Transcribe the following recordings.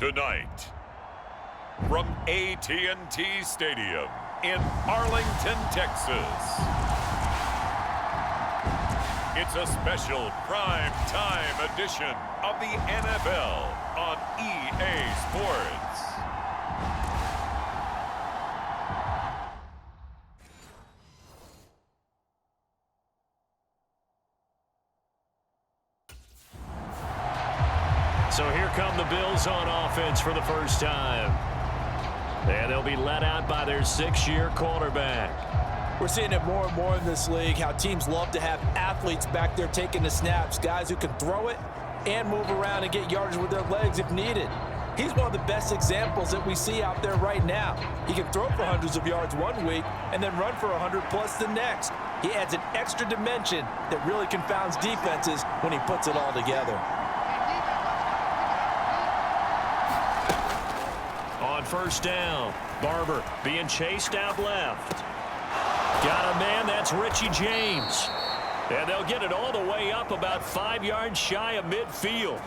Tonight, from AT&T Stadium in Arlington, Texas, it's a special prime time edition of the NFL on EA Sports. So here come the Bills on offense for the first time. And they'll be let out by their 6-year quarterback. We're seeing it more and more in this league, how teams love to have athletes back there taking the snaps, guys who can throw it and move around and get yardage with their legs if needed. He's one of the best examples that we see out there right now. He can throw for hundreds of yards one week and then run for 100+ the next. He adds an extra dimension that really confounds defenses when he puts it all together. On first down, Barber being chased out left. Got a man, that's Richie James. And they'll get it all the way up about 5 yards shy of midfield.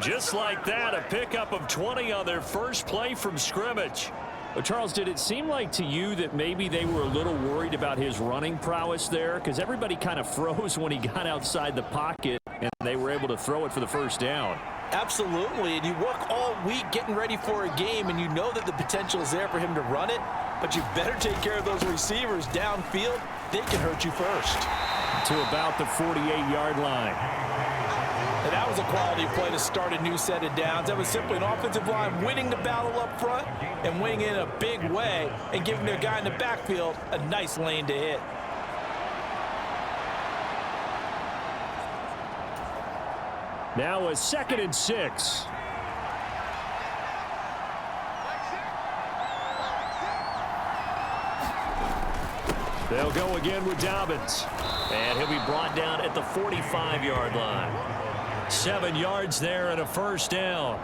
Just like that, a pickup of 20 on their first play from scrimmage. Well, Charles, did it seem like to you that maybe they were a little worried about his running prowess there? Because everybody kind of froze when he got outside the pocket, and they were able to throw it for the first down. Absolutely, and you work all week getting ready for a game, and you know that the potential is there for him to run it, but you better take care of those receivers downfield. They can hurt you first. To about the 48-yard line. And that was a quality play to start a new set of downs. That was simply an offensive line winning the battle up front and winning in a big way and giving their guy in the backfield a nice lane to hit. Now a 2nd and 6. They'll go again with Dobbins. And he'll be brought down at the 45-yard line. 7 yards there and a first down.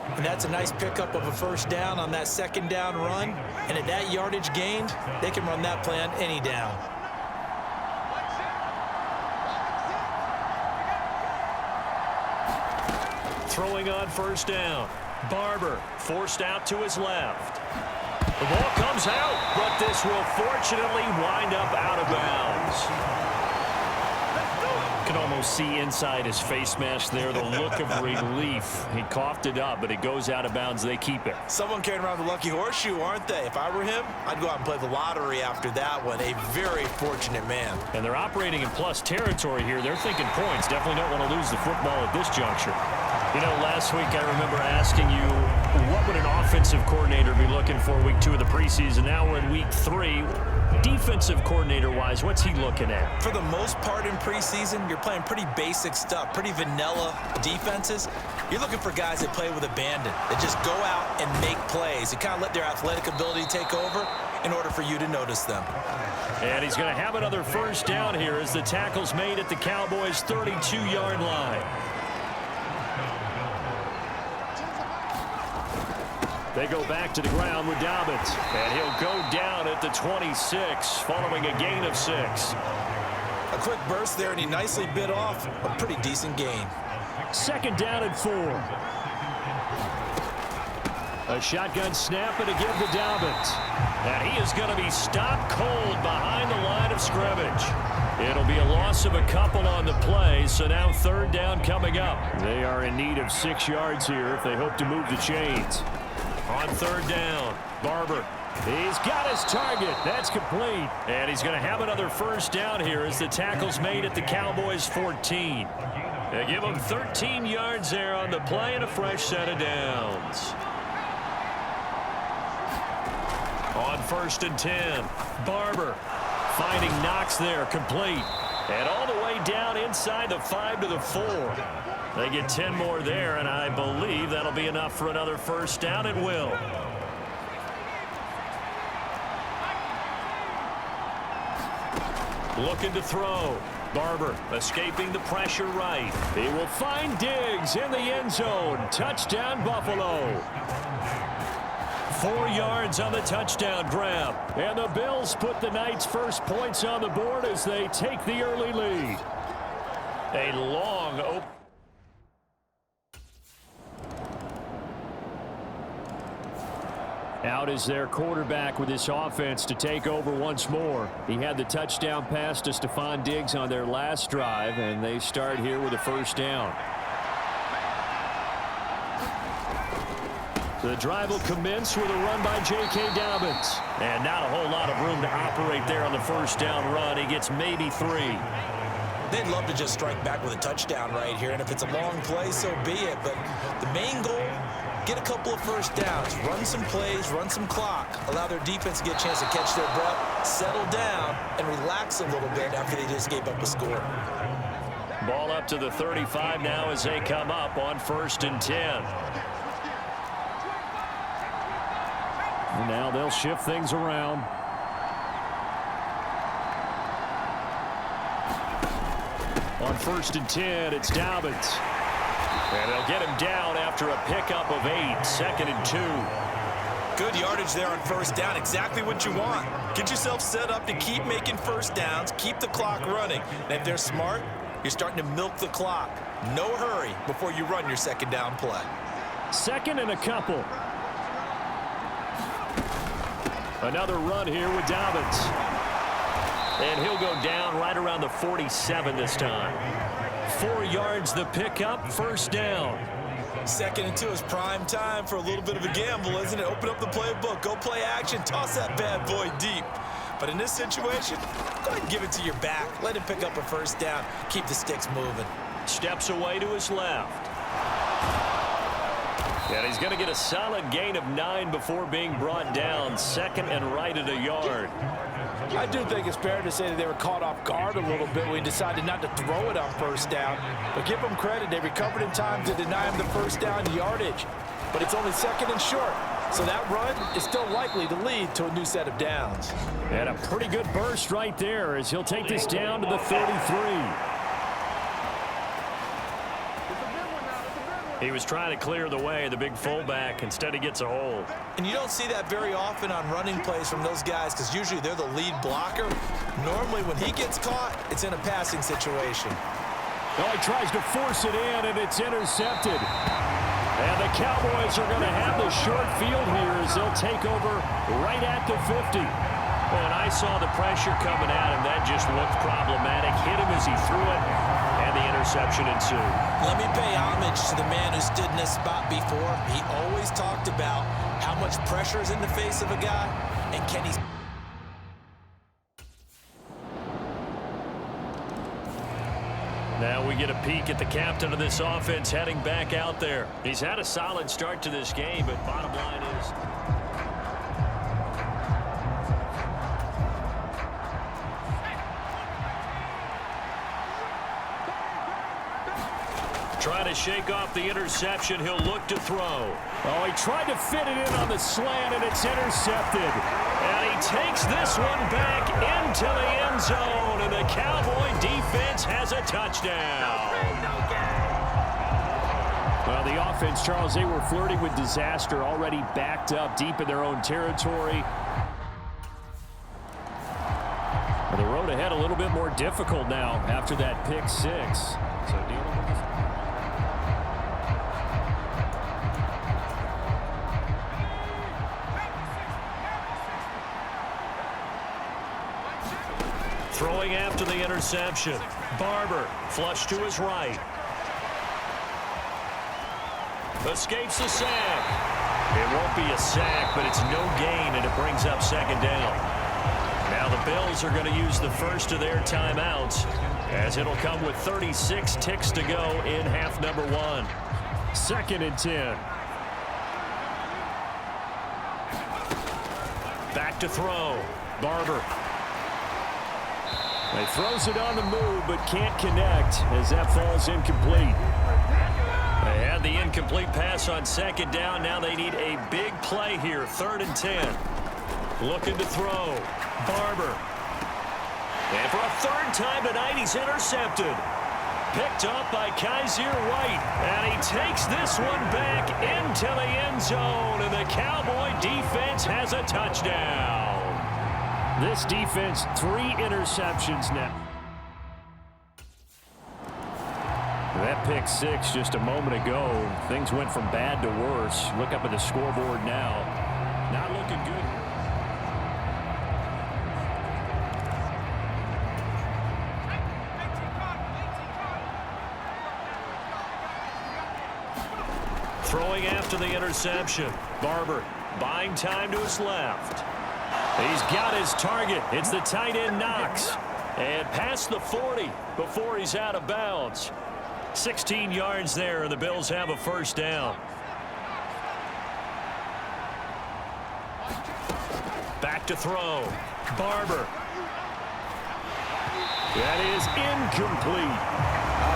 And that's a nice pickup of a first down on that 2nd down run. And at that yardage gained, they can run that play on any down. Throwing on first down. Barber forced out to his left. The ball comes out, but this will fortunately wind up out of bounds. You can almost see inside his face mask there the look of relief. He coughed it up, but it goes out of bounds. They keep it. Someone carrying around the lucky horseshoe, aren't they? If I were him, I'd go out and play the lottery after that one. A very fortunate man. And they're operating in plus territory here. They're thinking points. Definitely don't want to lose the football at this juncture. You know, last week I remember asking you, what would an offensive coordinator be looking for week 2 of the preseason? Now we're in week 3. Defensive coordinator-wise, what's he looking at? For the most part in preseason, you're playing pretty basic stuff, pretty vanilla defenses. You're looking for guys that play with abandon, that just go out and make plays and kind of let their athletic ability take over in order for you to notice them. And he's going to have another first down here as the tackle's made at the Cowboys' 32-yard line. They go back to the ground with Dobbins. And he'll go down at the 26, following a gain of 6. A quick burst there, and he nicely bit off a pretty decent gain. 2nd down and 4. A shotgun snap and a give to Dobbins. And he is going to be stopped cold behind the line of scrimmage. It'll be a loss of a couple on the play, so now 3rd down coming up. They are in need of 6 yards here if they hope to move the chains. On 3rd down, Barber. He's got his target. That's complete. And he's going to have another first down here as the tackle's made at the Cowboys' 14. They give him 13 yards there on the play and a fresh set of downs. On 1st and 10, Barber finding Knox there, complete. And all the way down inside the 5 to the 4. They get 10 more there, and I believe that'll be enough for another first down. It will. Looking to throw. Barber escaping the pressure right. He will find Diggs in the end zone. Touchdown, Buffalo. 4 yards on the touchdown grab. And the Bills put the Knights' first points on the board as they take the early lead. A long open. Out is their quarterback with this offense to take over once more. He had the touchdown pass to Stephon Diggs on their last drive, and they start here with a first down. The drive will commence with a run by J.K. Dobbins. And not a whole lot of room to operate there on the first down run. He gets maybe 3. They'd love to just strike back with a touchdown right here, and if it's a long play, so be it. But the main goal, get a couple of first downs, run some plays, run some clock, allow their defense to get a chance to catch their breath, settle down, and relax a little bit after they just gave up a score. Ball up to the 35 now as they come up on 1st and 10. And now they'll shift things around. On 1st and 10, it's Dobbins. And they'll get him down after a pickup of 8, 2nd and 2. Good yardage there on first down, exactly what you want. Get yourself set up to keep making first downs, keep the clock running. And if they're smart, you're starting to milk the clock. No hurry before you run your second down play. 2nd and a couple. Another run here with Dobbins. And he'll go down right around the 47 this time. 4 yards the pickup, first down. 2nd and 2 is prime time for a little bit of a gamble, isn't it? Open up the playbook, go play action, toss that bad boy deep. But in this situation, go ahead and give it to your back. Let him pick up a first down. Keep the sticks moving. Steps away to his left. And he's going to get a solid gain of 9 before being brought down. 2nd and right at a yard. I do think it's fair to say that they were caught off guard a little bit when he decided not to throw it on first down. But give them credit. They recovered in time to deny him the first down yardage. But it's only 2nd and short. So that run is still likely to lead to a new set of downs. And a pretty good burst right there as he'll take this down to the 33. He was trying to clear the way, the big fullback. Instead, he gets a hold. And you don't see that very often on running plays from those guys because usually they're the lead blocker. Normally, when he gets caught, it's in a passing situation. Oh, he tries to force it in, and it's intercepted. And the Cowboys are going to have the short field here as they'll take over right at the 50. And I saw the pressure coming at him. That just looked problematic. Hit him as he threw it, and the interception ensued. Let me pay homage to the man who stood in this spot before. He always talked about how much pressure is in the face of a guy, and can he... Now we get a peek at the captain of this offense heading back out there. He's had a solid start to this game, but bottom line is... Trying to shake off the interception. He'll look to throw. Oh, he tried to fit it in on the slant, and it's intercepted. And he takes this one back into the end zone, and the Cowboy defense has a touchdown. Well, the offense, Charles, they were flirting with disaster, already backed up deep in their own territory. The road ahead a little bit more difficult now after that pick six. So dealing with this. Throwing after the interception. Barber, flush to his right. Escapes the sack. It won't be a sack, but it's no gain, and it brings up second down. Now the Bills are going to use the first of their timeouts, as it'll come with 36 ticks to go in half number 1. 2nd and 10. Back to throw. Barber. He throws it on the move, but can't connect as that falls incomplete. They had the incomplete pass on second down. Now they need a big play here. 3rd and 10. Looking to throw. Barber. And for a third time tonight, he's intercepted. Picked up by Kaiser White. And he takes this one back into the end zone. And the Cowboy defense has a touchdown. This defense, 3 interceptions now. That pick 6 just a moment ago. Things went from bad to worse. Look up at the scoreboard now. Not looking good. Throwing after the interception. Barber buying time to his left. He's got his target. It's the tight end Knox. And past the 40 before he's out of bounds. 16 yards there, and the Bills have a first down. Back to throw. Barber. That is incomplete.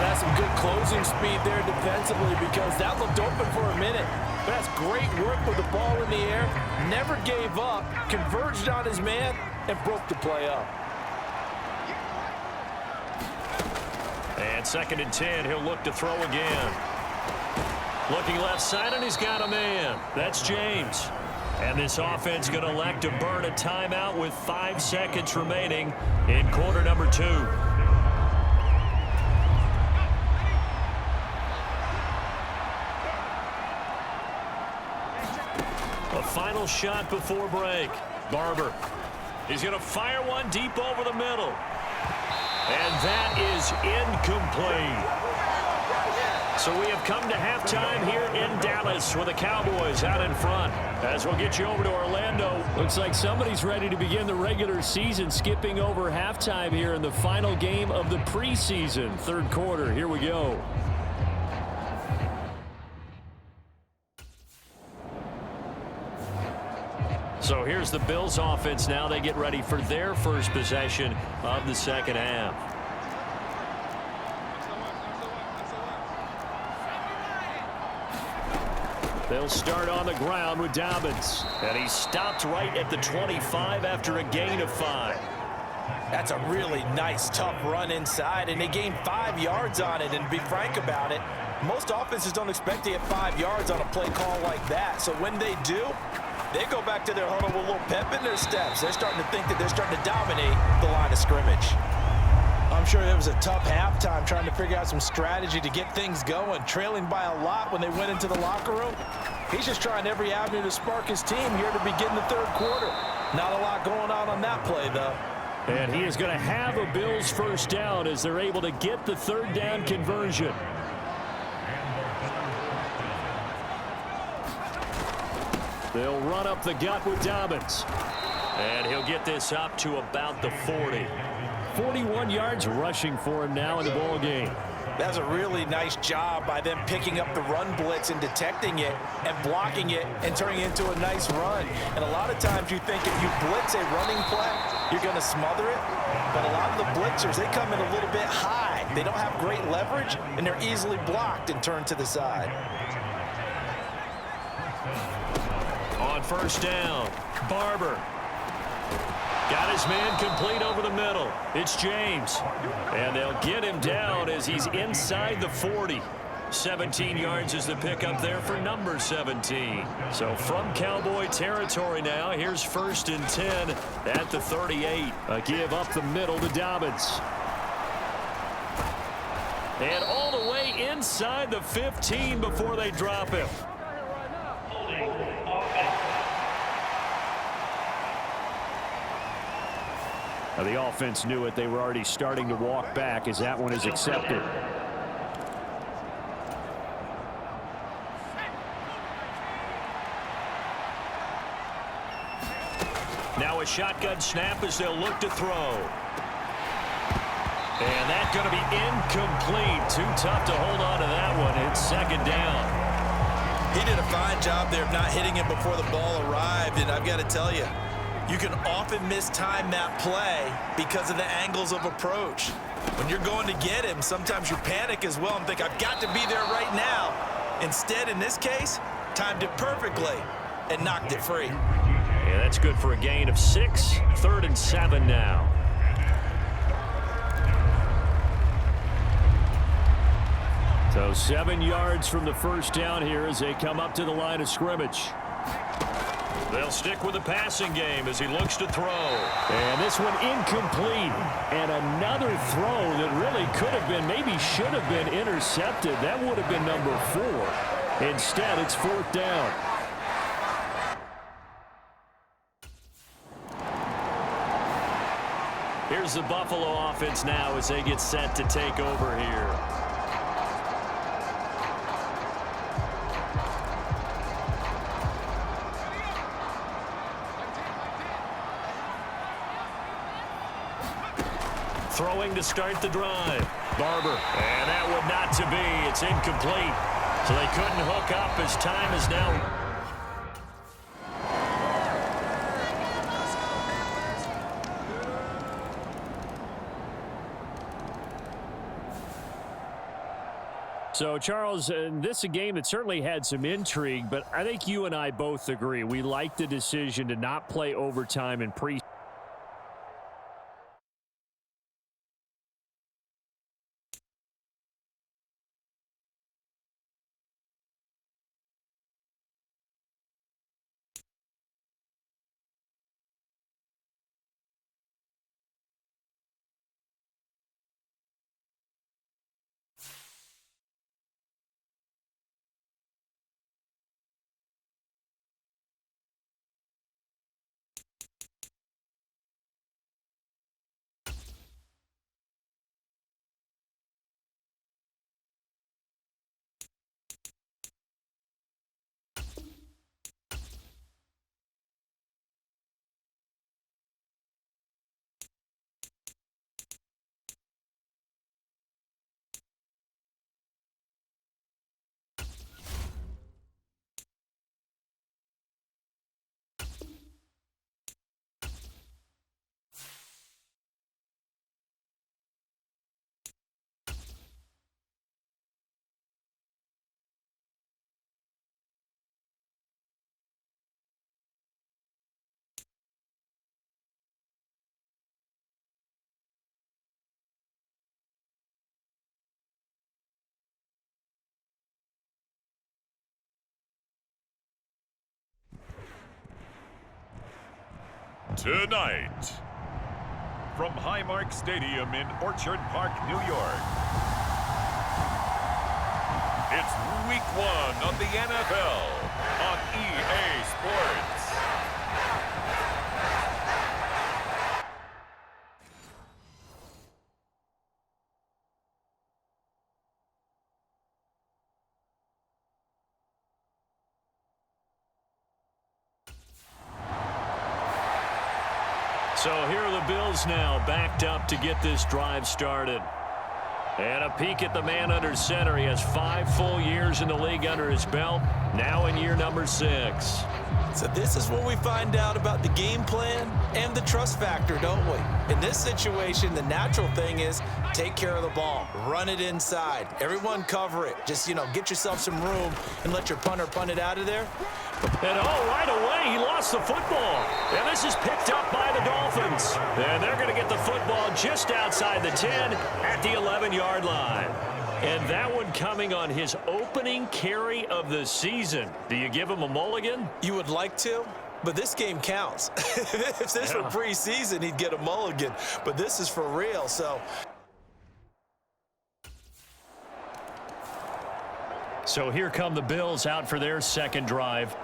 That's some good closing speed there defensively because that looked open for a minute. But that's great work with the ball in the air. Never gave up, converged on his man, and broke the play up. And 2nd and 10, he'll look to throw again. Looking left side, and he's got a man. That's James. And this offense going to elect to burn a timeout with 5 seconds remaining in quarter number 2. A final shot before break. Barber. He's going to fire one deep over the middle. And that is incomplete. So we have come to halftime here in Dallas with the Cowboys out in front. As we'll get you over to Orlando. Looks like somebody's ready to begin the regular season, skipping over halftime here in the final game of the preseason. 3rd quarter. Here we go. So here's the Bills offense now. They get ready for their first possession of the second half. They'll start on the ground with Dobbins. And he stopped right at the 25 after a gain of 5. That's a really nice, tough run inside, and they gained 5 yards on it. And to be frank about it, most offenses don't expect to get 5 yards on a play call like that. So when they do, they go back to their huddle with a little pep in their steps. They're starting to think that they're starting to dominate the line of scrimmage. I'm sure it was a tough halftime trying to figure out some strategy to get things going. Trailing by a lot when they went into the locker room. He's just trying every avenue to spark his team here to begin the 3rd quarter. Not a lot going on that play, though. And he is going to have a Bills first down as they're able to get the 3rd down conversion. They'll run up the gut with Dobbins. And he'll get this up to about the 40. 41 yards rushing for him now in the ball game. That's a really nice job by them picking up the run blitz and detecting it and blocking it and turning it into a nice run. And a lot of times you think if you blitz a running play, you're going to smother it. But a lot of the blitzers, they come in a little bit high. They don't have great leverage, and they're easily blocked and turned to the side. On first down, Barber. Got his man complete over the middle. It's James. And they'll get him down as he's inside the 40. 17 yards is the pickup there for number 17. So from Cowboy territory now, here's 1st and 10 at the 38. A give up the middle to Dobbins. And all the way inside the 15 before they drop him. Now the offense knew it. They were already starting to walk back as that one is accepted. Now a shotgun snap as they'll look to throw. And that's going to be incomplete. Too tough to hold on to that one. It's 2nd down. He did a fine job there of not hitting it before the ball arrived. And I've got to tell you, you can often mistime that play because of the angles of approach. When you're going to get him, sometimes you panic as well and think, I've got to be there right now. Instead, in this case, timed it perfectly and knocked it free. Yeah, that's good for a gain of 6. 3rd and 7 now. So 7 yards from the first down here as they come up to the line of scrimmage. They'll stick with the passing game as he looks to throw. And this one incomplete. And another throw that really could have been, maybe should have been intercepted. That would have been number 4. Instead, it's 4th down. Here's the Buffalo offense now as they get set to take over here. Throwing to start the drive. Barber. And that would not to be. It's incomplete. So they couldn't hook up as time is now. So, Charles, this is a game that certainly had some intrigue, but I think you and I both agree. We like the decision to not play overtime in pre. Tonight, from Highmark Stadium in Orchard Park, New York, it's Week 1 of the NFL on EA Sports. So here are the Bills now backed up to get this drive started. And a peek at the man under center. He has 5 full years in the league under his belt, now in year number 6. So this is what we find out about the game plan and the trust factor, don't we? In this situation, the natural thing is take care of the ball. Run it inside. Everyone cover it. Just, get yourself some room and let your punter punt it out of there. And right away, he lost the football. And this is picked up by the Dolphins. And they're going to get the football just outside the 10 at the 11-yard line. And that one coming on his opening carry of the season. Do you give him a mulligan? You would like to, but this game counts. If this were preseason, he'd get a mulligan. But this is for real, so. So here come the Bills out for their second drive.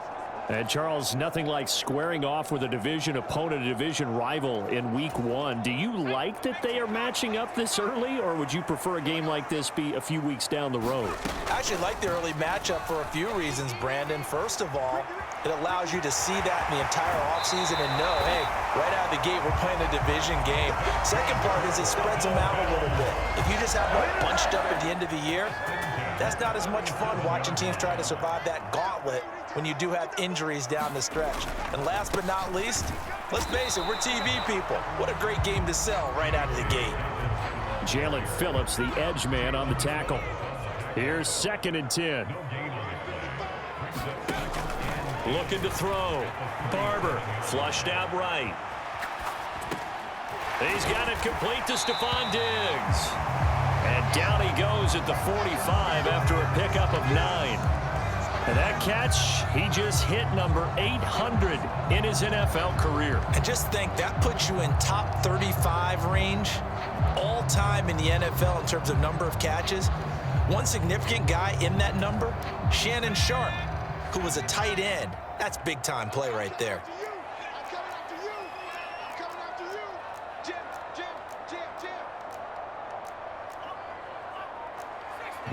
And, Charles, nothing like squaring off with a division opponent, a division rival in Week 1. Do you like that they are matching up this early, or would you prefer a game like this be a few weeks down the road? I actually like the early matchup for a few reasons, Brandon. First of all, it allows you to see that in the entire offseason and know, hey, right out of the gate, we're playing a division game. Second part is it spreads them out a little bit. If you just have one bunched up at the end of the year, that's not as much fun watching teams try to survive that gauntlet when you do have injuries down the stretch. And last but not least, let's face it, we're TV people. What a great game to sell right out of the gate. Jalen Phillips, the edge man on the tackle. Here's 2nd and 10. Looking to throw. Barber flushed out right. He's got it complete to Stephon Diggs. And Down he goes at the 45 after a pickup of 9. And that catch, he just hit number 800 in his NFL career. And just think, that puts you in top 35 range all time in the NFL in terms of number of catches. One significant guy in that number, Shannon Sharp, who was a tight end. That's big-time play right there.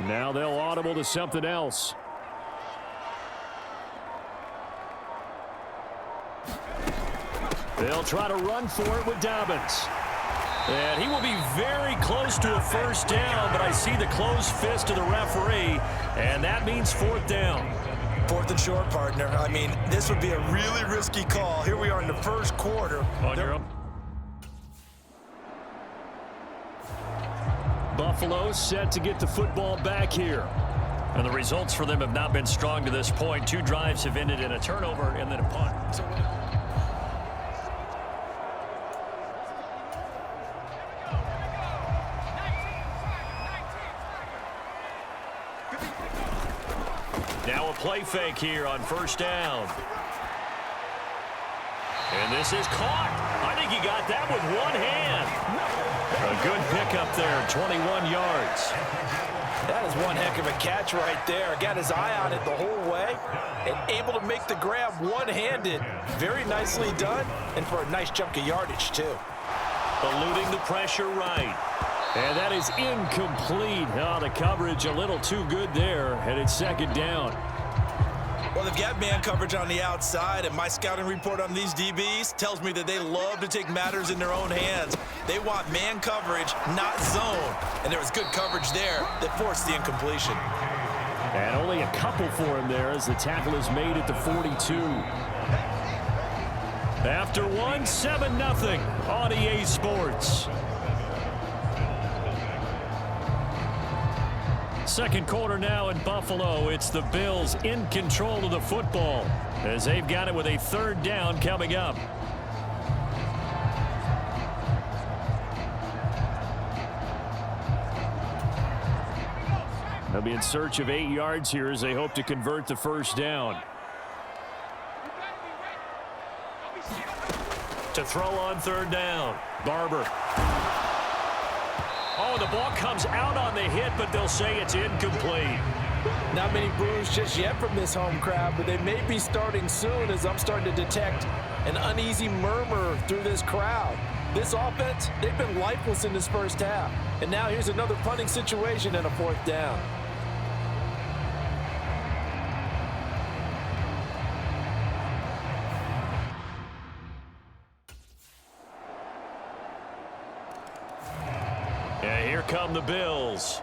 Now they'll audible to something else. They'll try to run for it with Dobbins. And he will be very close to a first down, but I see the closed fist of the referee, and that means 4th down. 4th and short, partner. I mean, this would be a really risky call. Here we are in the first quarter. On your own. Buffalo set to get the football back here. And the results for them have not been strong to this point. 2 drives have ended in a turnover and then a punt. Now a play fake here on first down. And this is caught. I think he got that with one hand. A good pickup there, 21 yards. That is one heck of a catch right there. Got his eye on it the whole way and able to make the grab one-handed. Very nicely done, and for a nice chunk of yardage, too. Eluding the pressure right. And that is incomplete. Oh, the coverage a little too good there, and it's 2nd down. Well, they've got man coverage on the outside, and my scouting report on these DBs tells me that they love to take matters in their own hands. They want man coverage, not zone. And there was good coverage there that forced the incompletion. And only a couple for him there as the tackle is made at the 42. After one, 7-0 on EA Sports. Second quarter now in Buffalo. It's the Bills in control of the football as they've got it with a 3rd down coming up. They'll be in search of 8 yards here as they hope to convert the first down. To throw on 3rd down, Barber. Oh, the ball comes out on the hit, but they'll say it's incomplete. Not many boos just yet from this home crowd, but they may be starting soon as I'm starting to detect an uneasy murmur through this crowd. This offense, they've been lifeless in this first half. And now here's another punting situation and a 4th down. And here come the Bills.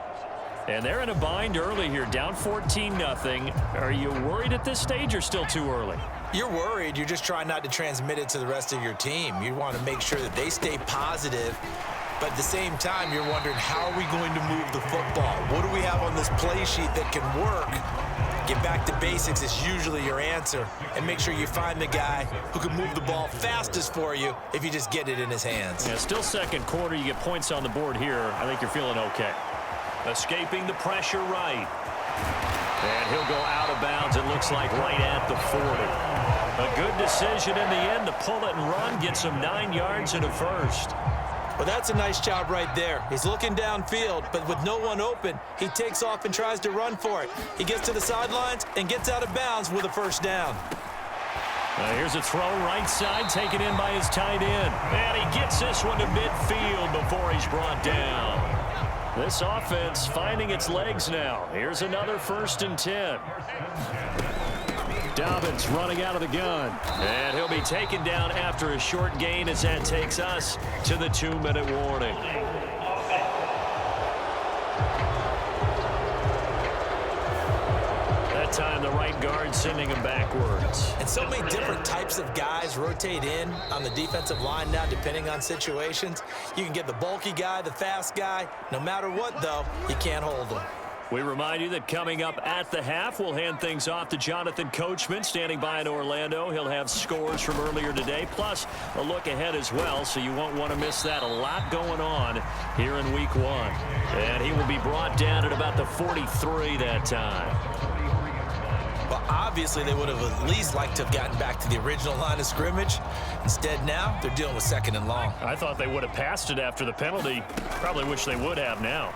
And they're in a bind early here, down 14-0. Are you worried at this stage or still too early? You're worried. You're just trying not to transmit it to the rest of your team. You want to make sure that they stay positive. But at the same time, you're wondering, how are we going to move the football? What do we have on this play sheet that can work? Get back to basics is usually your answer. And make sure you find the guy who can move the ball fastest for you if you just get it in his hands. Yeah, still second quarter. You get points on the board here. I think you're feeling okay. Escaping the pressure right. And he'll go out of bounds, it looks like, right at the 40. A good decision in the end to pull it and run, get some 9 yards and a first. Well, that's a nice job right there. He's looking downfield, but with no one open, he takes off and tries to run for it. He gets to the sidelines and gets out of bounds with a first down. Here's a throw right side, taken in by his tight end. And he gets this one to midfield before he's brought down. This offense finding its legs now. Here's another 1st and 10. Dobbins running out of the gun. And he'll be taken down after a short gain as that takes us to the 2-minute warning. That time the right guard sending him backwards. And so many different types of guys rotate in on the defensive line now, depending on situations. You can get the bulky guy, the fast guy. No matter what, though, you can't hold them. We remind you that coming up at the half, we'll hand things off to Jonathan Coachman, standing by in Orlando. He'll have scores from earlier today, plus a look ahead as well, so you won't want to miss that. A lot going on here in Week 1. And he will be brought down at about the 43 that time. Well, obviously, they would have at least liked to have gotten back to the original line of scrimmage. Instead, now, they're dealing with 2nd and long. I thought they would have passed it after the penalty. Probably wish they would have now.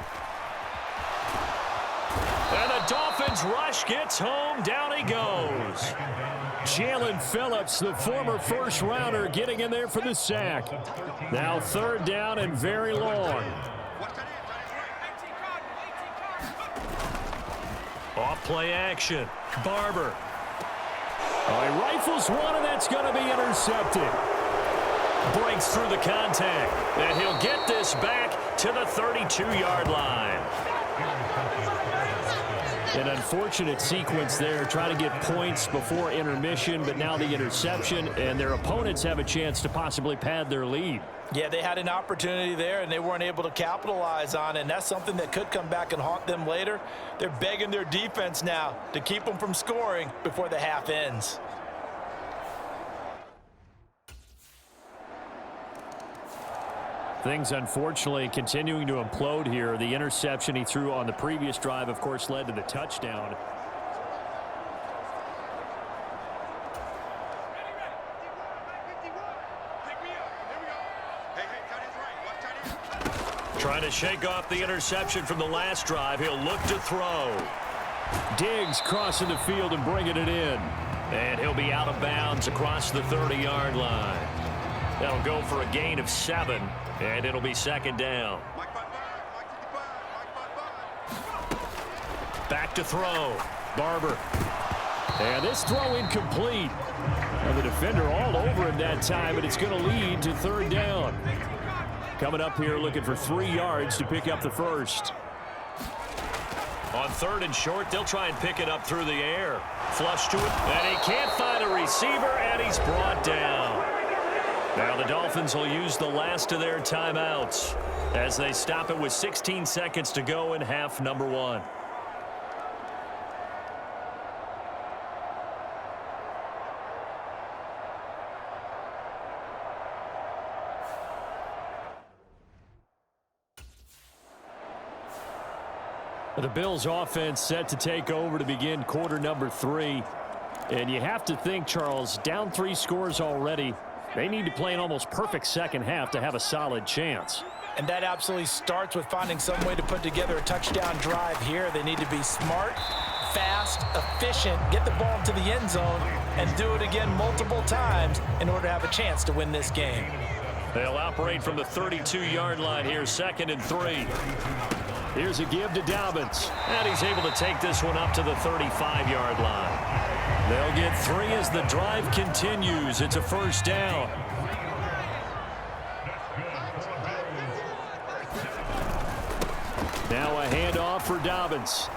And the Dolphins rush gets home. Down he goes. Jalen Phillips, the former first-rounder, getting in there for the sack. Now 3rd down and very long. Off play action. Barber. He rifles one, and that's going to be intercepted. Breaks through the contact. And he'll get this back to the 32-yard line. An unfortunate sequence there, trying to get points before intermission, but now the interception, and their opponents have a chance to possibly pad their lead. Yeah, they had an opportunity there, and they weren't able to capitalize on it, and that's something that could come back and haunt them later. They're begging their defense now to keep them from scoring before the half ends. Things, unfortunately, continuing to implode here. The interception he threw on the previous drive, of course, led to the touchdown. Trying to shake off the interception from the last drive. He'll look to throw. Diggs crossing the field and bringing it in. And he'll be out of bounds across the 30-yard line. That'll go for a gain of 7, and it'll be 2nd down. Back to throw. Barber. And this throw incomplete. And the defender all over him that time, but it's going to lead to 3rd down. Coming up here looking for 3 yards to pick up the first. On 3rd and short, they'll try and pick it up through the air. Flush to it, and he can't find a receiver, and he's brought down. Now the Dolphins will use the last of their timeouts as they stop it with 16 seconds to go in half number 1. The Bills offense set to take over to begin quarter number 3. And you have to think, Charles, down 3 scores already. They need to play an almost perfect second half to have a solid chance. And that absolutely starts with finding some way to put together a touchdown drive here. They need to be smart, fast, efficient, get the ball into the end zone, and do it again multiple times in order to have a chance to win this game. They'll operate from the 32-yard line here, 2nd and 3. Here's a give to Dobbins. And he's able to take this one up to the 35-yard line. They'll get 3 as the drive continues. It's a 1st down. Now a handoff for Dobbins.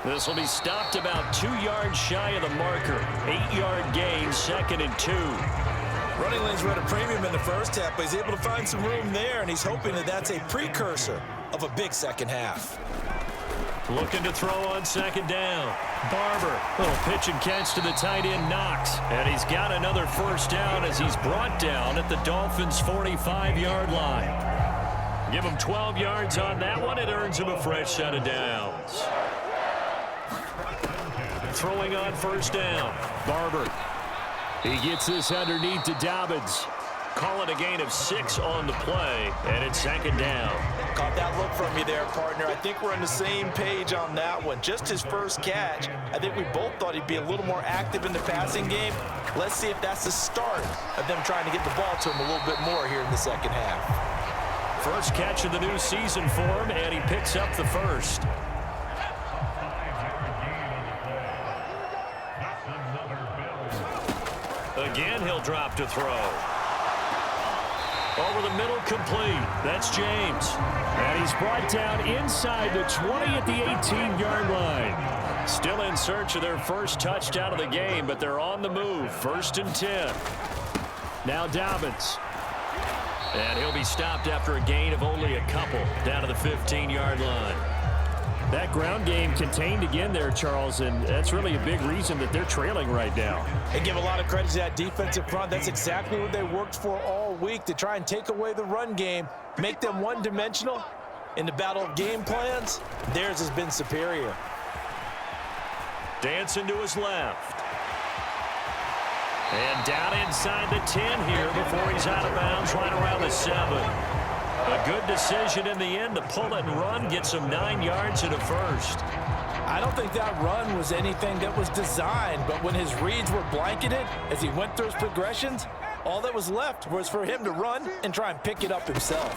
This will be stopped about 2 yards shy of the marker. 8-yard gain, 2nd and 2. Running lanes were at a premium in the first half, but he's able to find some room there, and he's hoping that that's a precursor of a big second half. Looking to throw on 2nd down. Barber, little pitch and catch to the tight end, Knox. And he's got another 1st down as he's brought down at the Dolphins' 45-yard line. Give him 12 yards on that one. It earns him a fresh set of downs. Throwing on 1st down. Barber. He gets this underneath to Dobbins. Call it a gain of 6 on the play, and it's 2nd down. Caught that look from you there, partner. I think we're on the same page on that one. Just his first catch. I think we both thought he'd be a little more active in the passing game. Let's see if that's the start of them trying to get the ball to him a little bit more here in the second half. First catch of the new season for him, and he picks up the 1st. Again, he'll drop to throw. Over the middle, complete. That's James. And he's brought down inside the 20 at the 18-yard line. Still in search of their first touchdown of the game, but they're on the move. 1st and 10. Now Dobbins. And he'll be stopped after a gain of only a couple down to the 15-yard line. That ground game contained again there, Charles, and that's really a big reason that they're trailing right now. They give a lot of credit to that defensive front. That's exactly what they worked for all week, to try and take away the run game, make them one-dimensional. In the battle of game plans, theirs has been superior. Dancing to his left. And down inside the 10 here before he's out of bounds, right around the 7. A good decision in the end to pull it and run, get him 9 yards and a first. I don't think that run was anything that was designed, but when his reads were blanketed as he went through his progressions, all that was left was for him to run and try and pick it up himself.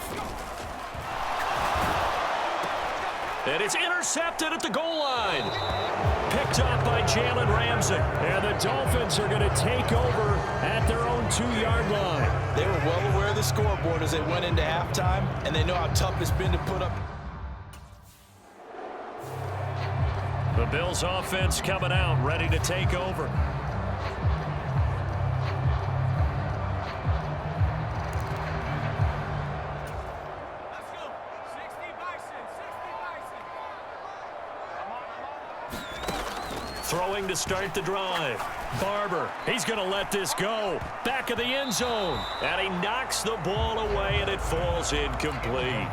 And it's intercepted at the goal line. Picked up by Jalen Ramsey. And the Dolphins are going to take over at their own 2-yard line. They were well aware of the scoreboard as they went into halftime, and they know how tough it's been to put up. The Bills offense coming out, ready to take over. Throwing to start the drive. Barber, he's going to let this go. Back of the end zone. And he knocks the ball away, and it falls incomplete.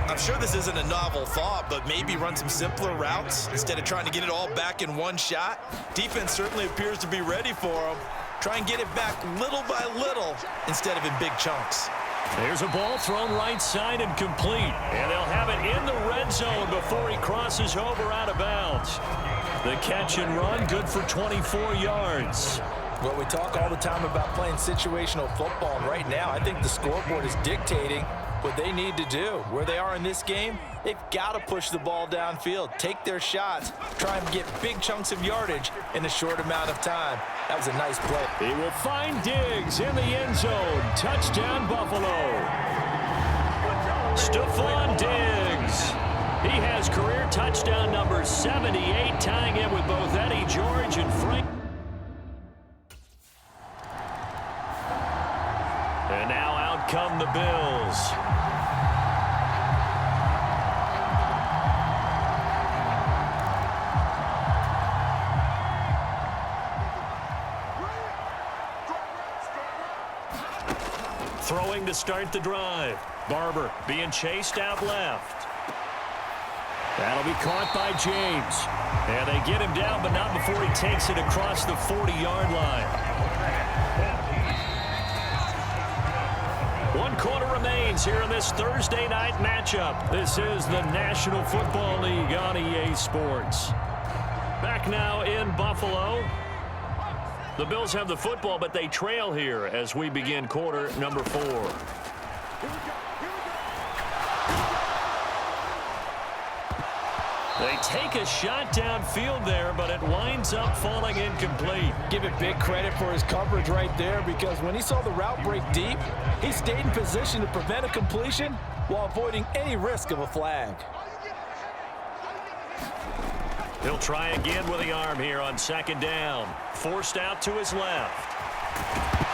I'm sure this isn't a novel thought, but maybe run some simpler routes instead of trying to get it all back in one shot. Defense certainly appears to be ready for him. Try and get it back little by little instead of in big chunks. There's a ball thrown right side and complete. And they'll have it in the red zone before he crosses over out of bounds. The catch and run, good for 24 yards. Well, we talk all the time about playing situational football, and right now I think the scoreboard is dictating what they need to do. Where they are in this game, they've got to push the ball downfield, take their shots, try and get big chunks of yardage in a short amount of time. That was a nice play. He will find Diggs in the end zone. Touchdown, Buffalo. Stephon Diggs. He has career touchdown number 78, tying him with both Eddie George and Frank. And now out come the Bills. Throwing to start the drive. Barber being chased out left. That'll be caught by James. And they get him down, but not before he takes it across the 40-yard line. 1 quarter remains here in this Thursday night matchup. This is the National Football League on EA Sports. Back now in Buffalo. The Bills have the football, but they trail here as we begin quarter number 4. They take a shot downfield there, but it winds up falling incomplete. Give it big credit for his coverage right there, because when he saw the route break deep, he stayed in position to prevent a completion while avoiding any risk of a flag. He'll try again with the arm here on 2nd down. Forced out to his left.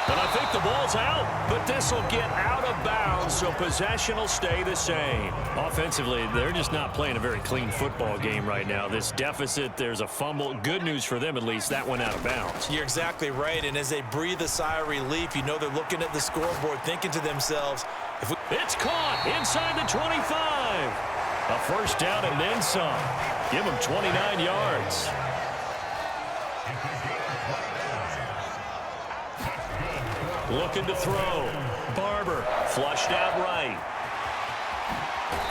And I think the ball's out, but this will get out of bounds, so possession will stay the same. Offensively, they're just not playing a very clean football game right now. This deficit, there's a fumble. Good news for them, at least. That went out of bounds. You're exactly right, and as they breathe a sigh of relief, you know they're looking at the scoreboard, thinking to themselves, it's caught inside the 25. A first down and then some. Give him 29 yards. Looking to throw. Barber flushed out right.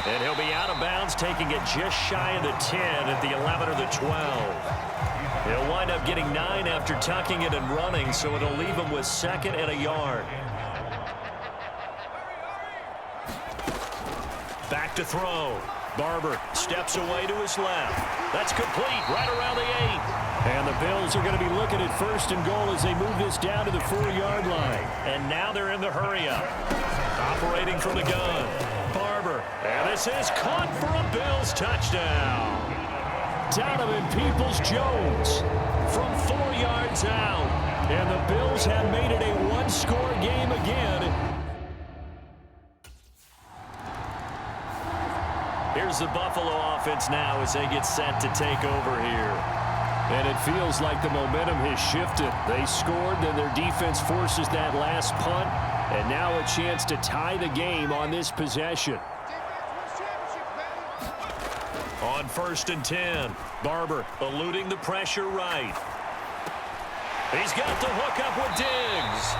And he'll be out of bounds, taking it just shy of the 10 at the 11 or the 12. He'll wind up getting 9 after tucking it and running, so it'll leave him with 2nd and a yard. Back to throw. Barber steps away to his left. That's complete right around the 8. And the Bills are going to be looking at 1st and goal as they move this down to the 4-yard line. And now they're in the hurry-up. Operating from the gun. Barber. And this is caught for a Bills touchdown. Donovan Peoples-Jones from 4 yards out. And the Bills have made it a one-score game again. Here's the Buffalo offense now as they get set to take over here. And it feels like the momentum has shifted. They scored, then their defense forces that last punt, and now a chance to tie the game on this possession. On 1st and 10, Barber eluding the pressure right. He's got the hook up with Diggs.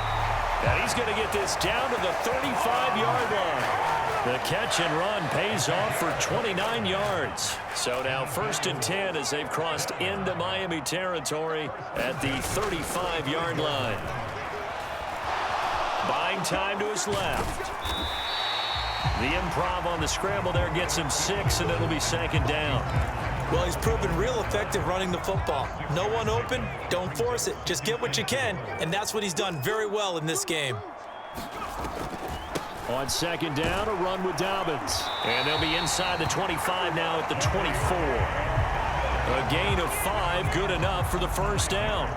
And he's going to get this down to the 35-yard line. The catch and run pays off for 29 yards. So now 1st and 10 as they've crossed into Miami territory at the 35-yard line. Buying time to his left. The improv on the scramble there gets him 6, and it'll be 2nd down. Well, he's proven real effective running the football. No one open, don't force it. Just get what you can, and that's what he's done very well in this game. On 2nd down, a run with Dobbins. And they'll be inside the 25 now at the 24. A gain of 5, good enough for the 1st down.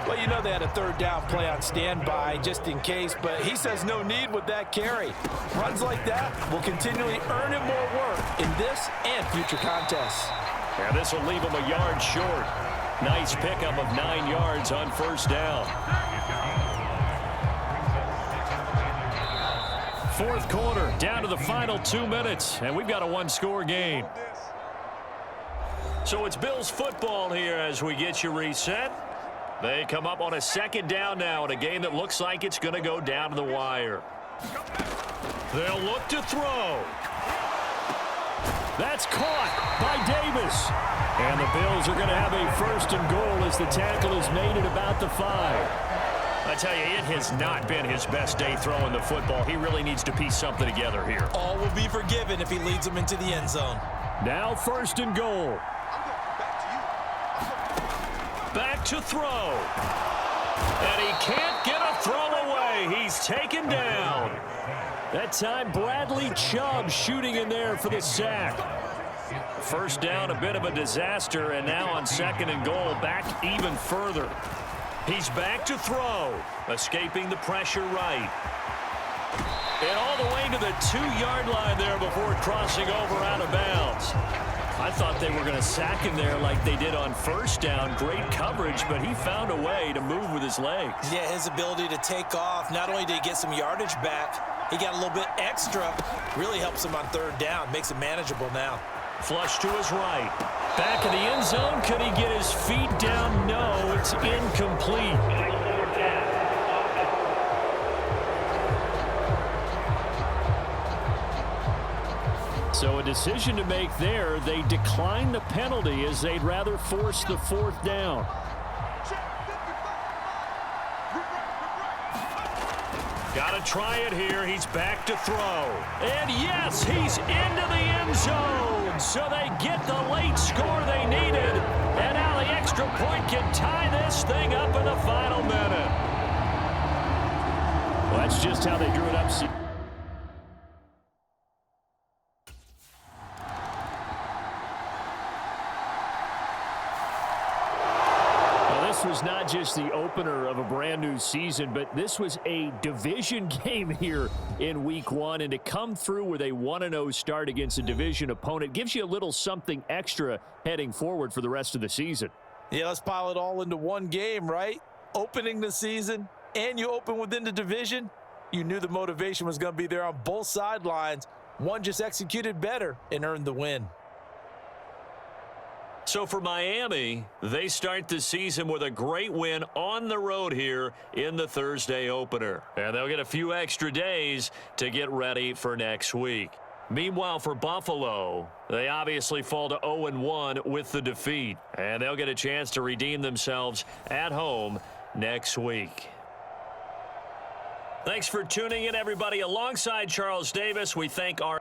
Well, you know they had a 3rd down play on standby just in case, but he says no need with that carry. Runs like that will continually earn him more work in this and future contests. And this will leave him a yard short. Nice pickup of 9 yards on 1st down. 4th quarter, down to the final 2 minutes, and we've got a one-score game. So it's Bills football here as we get you reset. They come up on a 2nd down now in a game that looks like it's going to go down to the wire. They'll look to throw. That's caught by Davis. And the Bills are going to have a 1st and goal as the tackle is made at about the 5. I tell you, it has not been his best day throwing the football. He really needs to piece something together here. All will be forgiven if he leads them into the end zone. Now 1st and goal. Back to throw. And he can't get a throw away. He's taken down. That time, Bradley Chubb shooting in there for the sack. 1st down, a bit of a disaster, and now on 2nd and goal, back even further. He's back to throw, escaping the pressure right. And all the way to the 2-yard line there before crossing over out of bounds. I thought they were going to sack him there like they did on 1st down. Great coverage, but he found a way to move with his legs. Yeah, his ability to take off, not only did he get some yardage back, he got a little bit extra. Really helps him on 3rd down, makes it manageable now. Flush to his right. Back in the end zone, could he get his feet down? No, it's incomplete. So a decision to make there. They decline the penalty as they'd rather force the 4th down. Got to try it here. He's back to throw. And yes, he's into the end zone. So they get the late score they needed. And now the extra point can tie this thing up in the final minute. Well, that's just how they drew it up. This was not just the opener of a brand new season, but this was a division game here in week 1. And to come through with a 1-0 start against a division opponent gives you a little something extra heading forward for the rest of the season. Yeah, let's pile it all into one game, right? Opening the season, and you open within the division. You knew the motivation was going to be there on both sidelines. One just executed better and earned the win. So for Miami, they start the season with a great win on the road here in the Thursday opener. And they'll get a few extra days to get ready for next week. Meanwhile, for Buffalo, they obviously fall to 0-1 with the defeat. And they'll get a chance to redeem themselves at home next week. Thanks for tuning in, everybody. Alongside Charles Davis, we thank our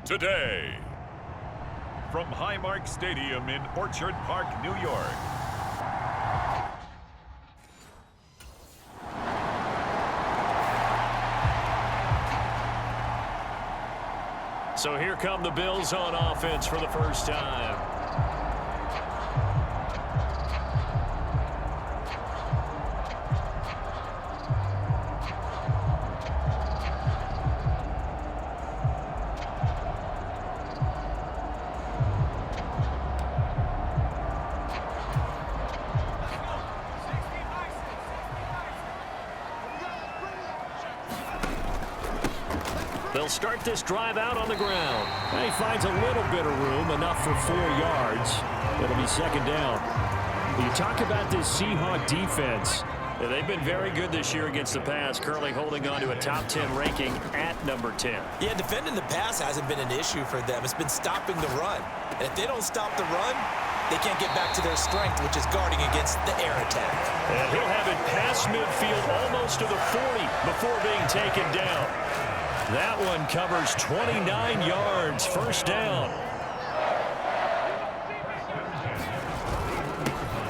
today. From Highmark Stadium in Orchard Park, New York. So here come the Bills on offense for the first time. They'll start this drive out on the ground. And he finds a little bit of room, enough for 4 yards. It'll be second down. You talk about this Seahawk defense. Yeah, they've been very good this year against the pass, currently holding on to a top 10 ranking at number 10. Yeah, defending the pass hasn't been an issue for them. It's been stopping the run. And if they don't stop the run, they can't get back to their strength, which is guarding against the air attack. And he'll have it past midfield almost to the 40 before being taken down. That one covers 29 yards, first down.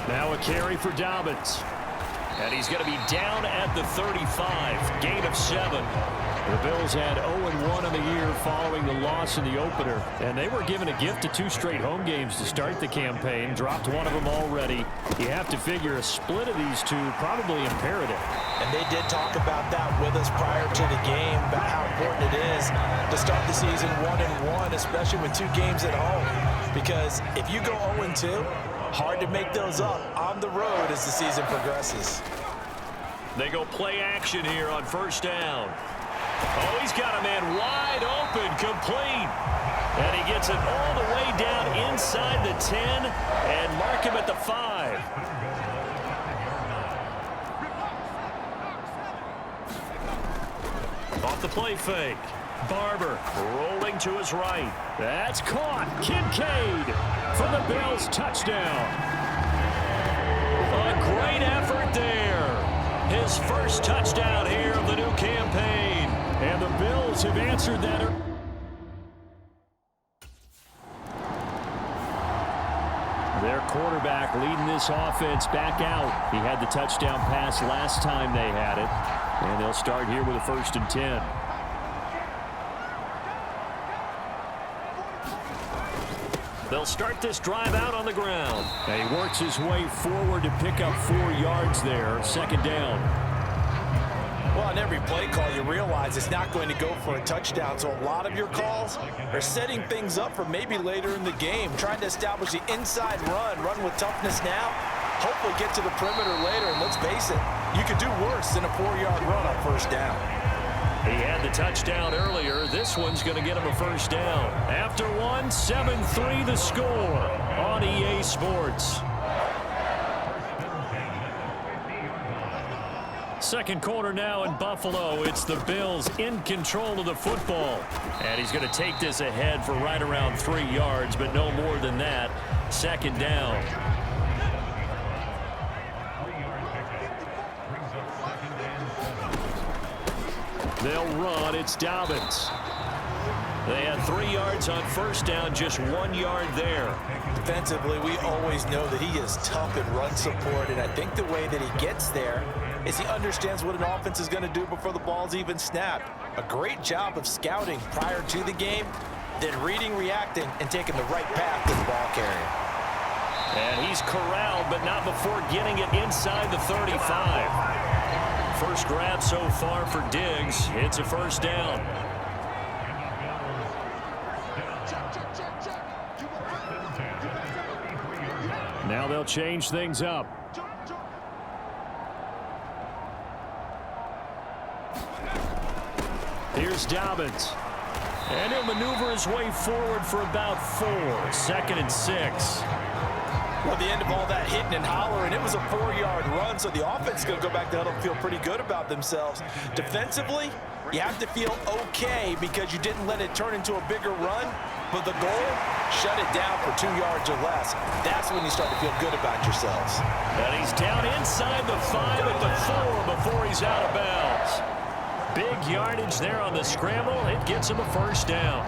Now a carry for Dobbins. And he's going to be down at the 35, gain of 7. The Bills had 0-1 on the year following the loss in the opener, and they were given a gift of 2 straight home games to start the campaign. Dropped one of them already. You have to figure a split of these two probably imperative. And they did talk about that with us prior to the game, about how important it is to start the season 1-1, especially with 2 games at home. Because if you go 0-2, hard to make those up on the road as the season progresses. They go play action here on first down. Oh, he's got a man wide open, complete. And he gets it all the way down inside the 10 and mark him at the 5. Off the play fake. Barber rolling to his right. That's caught. Kincaid for the Bills, touchdown. A great effort there. His first touchdown here of the new campaign. And the Bills have answered that. Their quarterback leading this offense back out. He had the touchdown pass last time they had it. And they'll start here with a 1st and 10. They'll start this drive out on the ground. And he works his way forward to pick up 4 yards there. Second down. Well, on every play call, you realize it's not going to go for a touchdown. So a lot of your calls are setting things up for maybe later in the game, trying to establish the inside run with toughness now, hopefully get to the perimeter later. And let's face it, you could do worse than a 4-yard run on first down. He had the touchdown earlier. This one's going to get him a first down. After one, 7-3 the score on EA Sports. Second quarter now in Buffalo. It's the Bills in control of the football. And he's going to take this ahead for right around 3 yards, but no more than that. Second down. They'll run. It's Dobbins. They had 3 yards on first down, just 1 yard there. Defensively, we always know that he is tough in run support, and I think the way that he gets there is he understands what an offense is going to do before the ball's even snapped. A great job of scouting prior to the game, then reading, reacting, and taking the right path to the ball carrier. And he's corralled, but not before getting it inside the 35. First grab so far for Diggs. It's a first down. Now they'll change things up. Here's Dobbins. And he'll maneuver his way forward for about 4. 2nd and 6. Well, the end of all that hitting and hollering, it was a 4-yard run, so the offense is going to go back to huddle and feel pretty good about themselves. Defensively, you have to feel okay because you didn't let it turn into a bigger run, but the goal, shut it down for 2 yards or less. That's when you start to feel good about yourselves. And he's down inside the 5 at the 4 before he's out of bounds. Big yardage there on the scramble. It gets him a first down.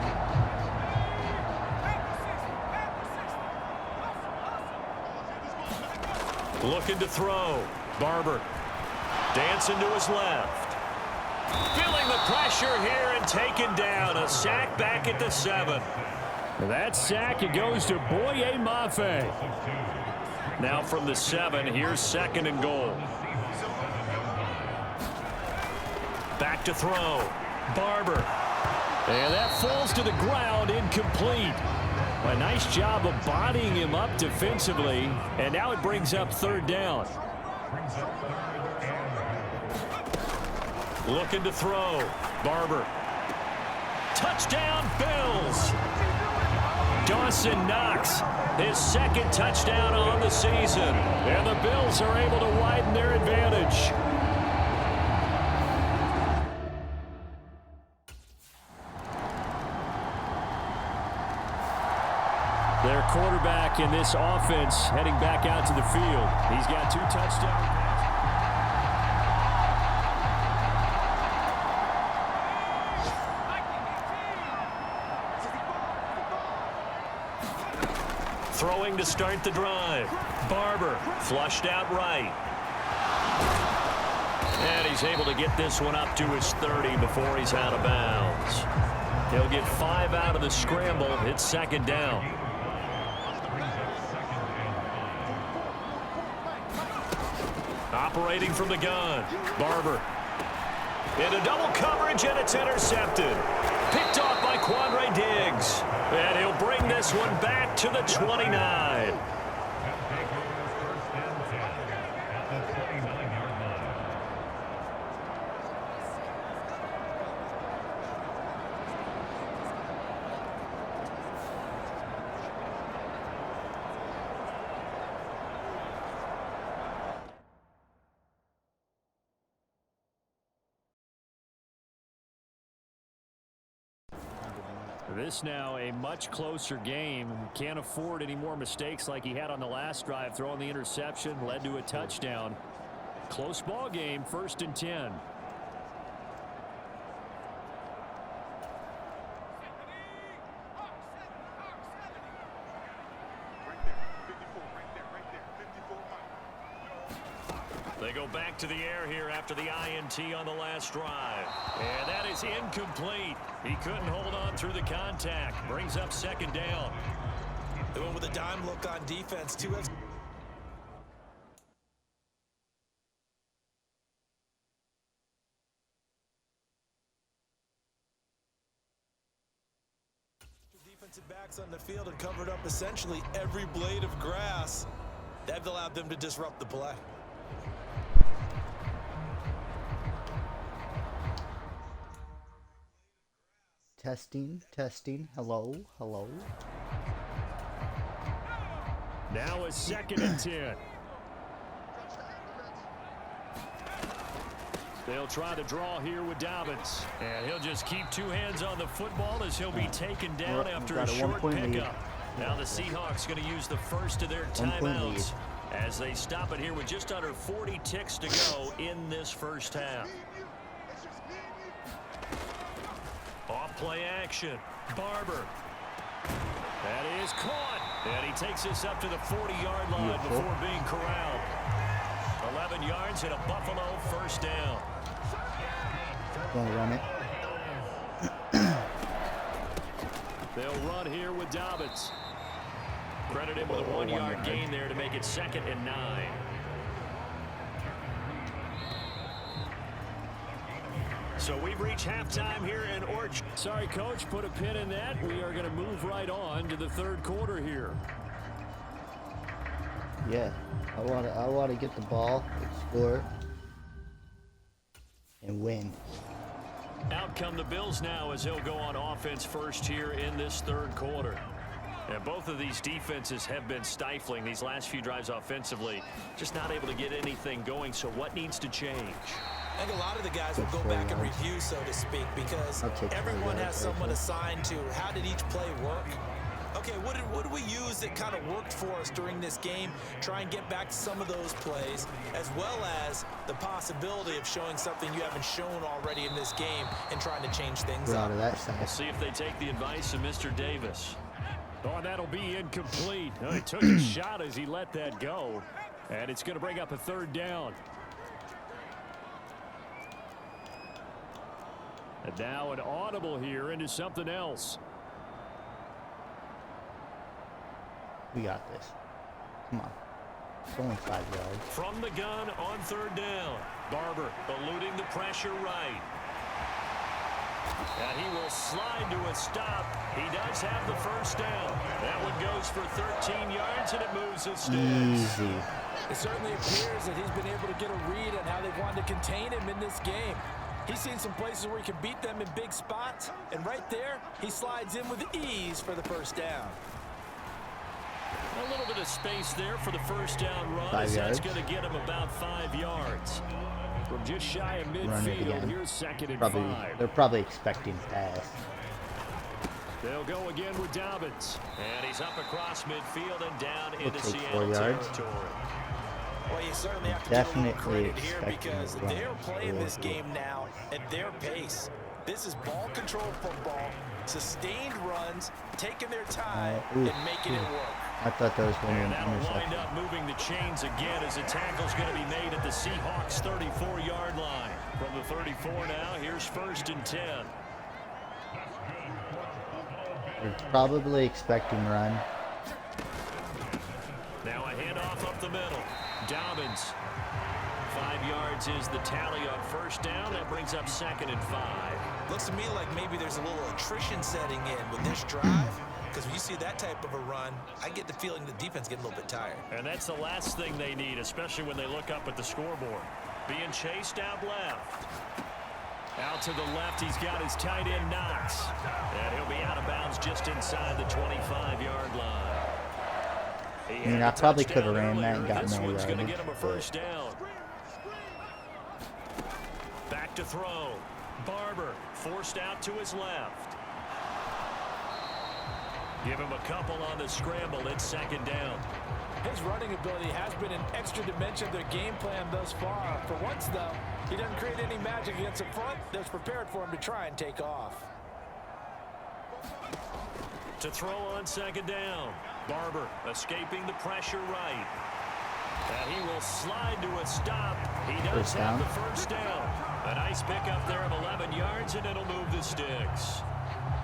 Looking to throw. Barber dancing to his left. Feeling the pressure here and taken down. A sack back at the 7. That sack, it goes to Boye Mafe. Now from the 7, here's 2nd and goal. Back to throw. Barber. And that falls to the ground, incomplete. A nice job of bodying him up defensively, and now it brings up 3rd down. Looking to throw. Barber. Touchdown, Bills. Dawson Knox, his 2nd touchdown on the season. And the Bills are able to widen their advantage. Their quarterback in this offense heading back out to the field. He's got 2 touchdowns. Throwing to start the drive. Barber flushed out right. And he's able to get this one up to his 30 before he's out of bounds. He'll get 5 out of the scramble. It's 2nd down. Operating from the gun. Barber. Into double coverage, and it's intercepted. Picked off by Quandre Diggs. And he'll bring this one back to the 29. This now a much closer game. Can't afford any more mistakes like he had on the last drive. Throwing the interception led to a touchdown. Close ball game, 1st and 10. They go back to the air here after the INT on the last drive. And that is incomplete. He couldn't hold on through the contact. Brings up 2nd down. They went with a dime look on defense. 2 defensive backs on the field and covered up essentially every blade of grass. That allowed them to disrupt the play. Testing, testing. Hello, hello. Now a 2nd and 10. They'll try the draw here with Dobbins. And he'll just keep 2 hands on the football as he'll be taken down after a got a short 1-point lead. pickup. Now the Seahawks going to use the first of their 1-point lead. timeouts as they stop it here with just under 40 ticks to go in this first half. Off play action. Barber. That is caught. And he takes this up to the 40-yard line before being corralled. 11 yards and a Buffalo 1st down. Gonna run it. They'll run here with Dobbins. Credit him with a 1-yard gain there to make it 2nd and 9. So we've reached halftime here in Orange. Sorry, Coach, put a pin in that. We are going to move right on to the 3rd quarter here. Yeah, I want to get the ball, score, and win. Out come the Bills now as they'll go on offense first here in this 3rd quarter. And both of these defenses have been stifling these last few drives offensively. Just not able to get anything going. So what needs to change? I think a lot of the guys will go back and review, so to speak, because everyone has someone assigned to how did each play work. Okay, what did we use that kind of worked for us during this game? Try and get back to some of those plays, as well as the possibility of showing something you haven't shown already in this game and trying to change things up. We'll see if they take the advice of Mr. Davis. Oh, that'll be incomplete. Oh, he took a shot as he let that go. And it's going to bring up a 3rd down. And now an audible here into something else. We got this. Come on. It's only 5 yards. From the gun on 3rd down. Barber eluding the pressure right. And he will slide to a stop. He does have the 1st down. That one goes for 13 yards, and it moves his sticks. Easy. It certainly appears that he's been able to get a read on how they've wanted to contain him in this game. He's seen some places where he can beat them in big spots, and right there, he slides in with ease for the 1st down. A little bit of space there for the 1st down run. 5 yards. That's going to get him about 5 yards. From just shy of Run it midfield, again. here's 2nd and 5. They're probably expecting pass. They'll go again with Dobbins. And he's up across midfield and down into take 4 Seattle yards. territory. Well, you certainly have to give a little Definitely credit here expecting because a run. they're playing this game now at their pace. This is ball control football, sustained runs, taking their time, and making it work. I thought that was going to And be an that'll wind interception. up moving the chains again as the tackle's going to be made at the Seahawks' 34-yard line. From the 34 now, here's 1st and 10. They're probably expecting run. Now a handoff up the middle. Dobbins. 5 yards is the tally on 1st down. That brings up 2nd and 5. Looks to me like maybe there's a little attrition setting in with this drive. Because when you see that type of a run, I get the feeling the defense getting a little bit tired. And that's the last thing they need, especially when they look up at the scoreboard. Being chased out left. Out to the left, he's got his tight end Knox. And he'll be out of bounds just inside the 25-yard line. I mean, I probably could have ran that and got This more one's going to yardage, get him a 1st down. Back to throw. Barber forced out to his left. Give him a couple on the scramble. It's 2nd down. His running ability has been an extra dimension of their game plan thus far. For once, though, he doesn't create any magic against the front that's prepared for him to try and take off. To throw on 2nd down. Barber escaping the pressure right. And he will slide to a stop. He does have the 1st down. A nice pickup there of 11 yards, and it'll move the sticks.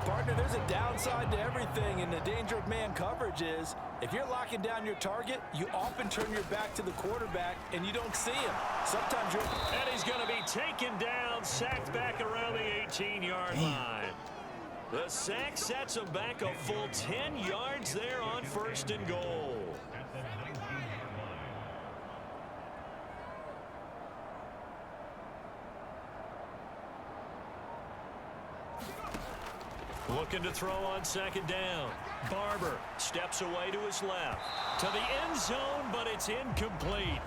Partner, there's a downside to everything, and the danger of man coverage is if you're locking down your target, you often turn your back to the quarterback and you don't see him. Sometimes you're... And he's going to be taken down, sacked back around the 18-yard line. The sack sets him back a full 10 yards there on 1st and goal. Looking to throw on 2nd down. Barber steps away to his left. To the end zone, but it's incomplete.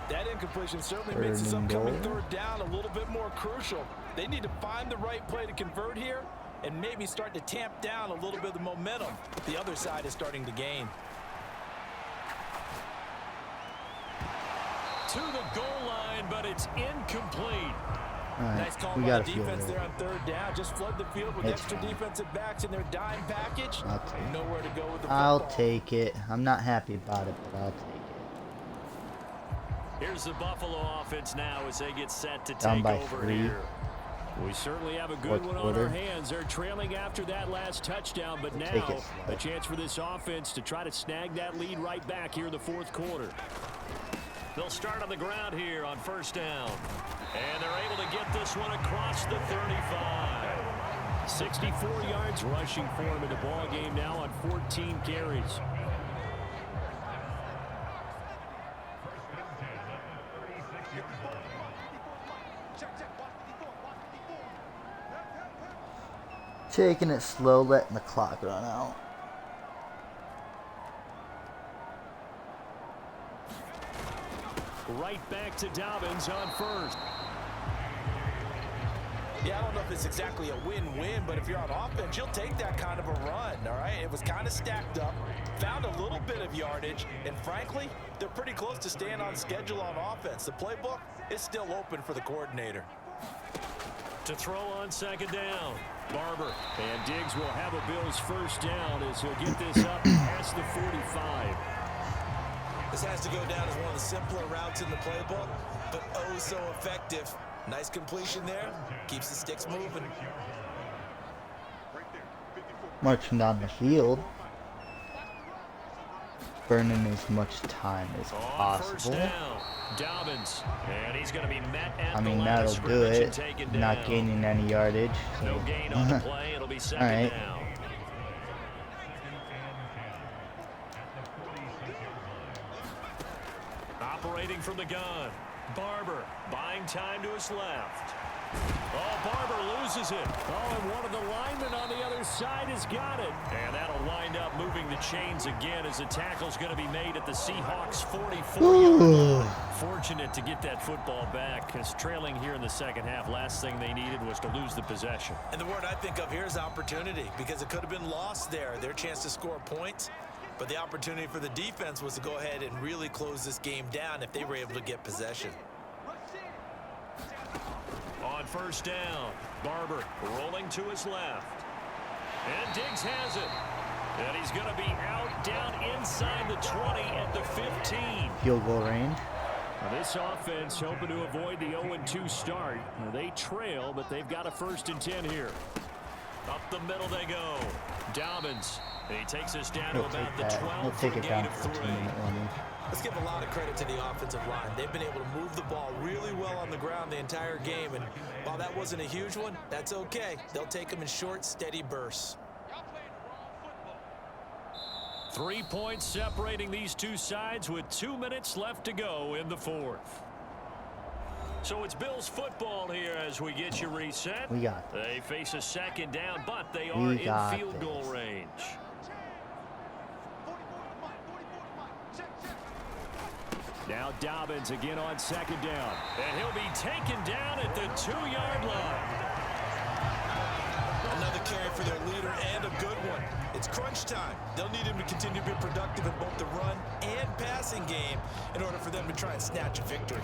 That incompletion certainly makes this upcoming 3rd down a little bit more crucial. They need to find the right play to convert here and maybe start to tamp down a little bit of the momentum the other side is starting to gain. To the goal line, but it's incomplete. Right, Nice call we by got the a field defense goal. there on 3rd down. Just flood the field with It's extra fine. defensive backs in their dime package. I'll take it. Nowhere to go with the football. I'll take it. I'm not happy about it, but I'll take it. Here's the Buffalo offense now as they get set to Down take by over 3. here. We certainly have a good Fourth one on quarter. our hands. They're trailing after that last touchdown, but Take now it a slow. chance for this offense to try to snag that lead right back here in the 4th quarter. They'll start on the ground here on 1st down. And they're able to get this one across the 35. 64 yards rushing for him in the ball game now on 14 carries. Taking it slow, letting the clock run out. Right back to Dobbins on 1st. Yeah, I don't know if it's exactly a win-win, but if you're on offense, you'll take that kind of a run, all right? It was kind of stacked up, found a little bit of yardage, and frankly, they're pretty close to staying on schedule on offense. The playbook is still open for the coordinator. To throw on 2nd down. Barber. And Diggs will have a Bills 1st down as he'll get this up past the 45. This has to go down as one of the simpler routes in the playbook, but oh so effective. Nice completion there. Keeps the sticks moving. Marching down the field. Burning as much time as possible. Dobbins, and he's going to be met at I mean, the that'll do it. Not down. gaining any yardage. So. No gain on the play. It'll be second All right. down. Operating from the gun. Barber buying time to his left. Oh, Barber loses it. Oh, and one of the linemen on the other side has got it. And that'll wind up moving the chains again as the tackle's going to be made at the Seahawks 44-yard line. Fortunate to get that football back, because trailing here in the second half, last thing they needed was to lose the possession. And the word I think of here is opportunity, because it could have been lost there. Their chance to score points. But the opportunity for the defense was to go ahead and really close this game down if they were able to get possession. On first down, Barber rolling to his left. And Diggs has it. And he's going to be out down inside the 20 at the 15. Field goal range. Now this offense hoping to avoid the 0-2 start. Now they trail, but they've got a 1st and 10 here. Up the middle they go. Dobbins. He takes us down to about the 12 We'll take for a it down gain of for 3. 2-minute warning. Let's give a lot of credit to the offensive line. They've been able to move the ball really well on the ground the entire game. And while that wasn't a huge one, that's okay. They'll take them in short, steady bursts. 3 points separating these two sides with 2 minutes left to go in the 4th. So it's Bills football here as we get you reset. We got this. They face a second down, but they are in field goal range. Now Dobbins again on second down. And he'll be taken down at the 2-yard line. Another carry for their leader and a good one. It's crunch time. They'll need him to continue to be productive in both the run and passing game in order for them to try and snatch a victory.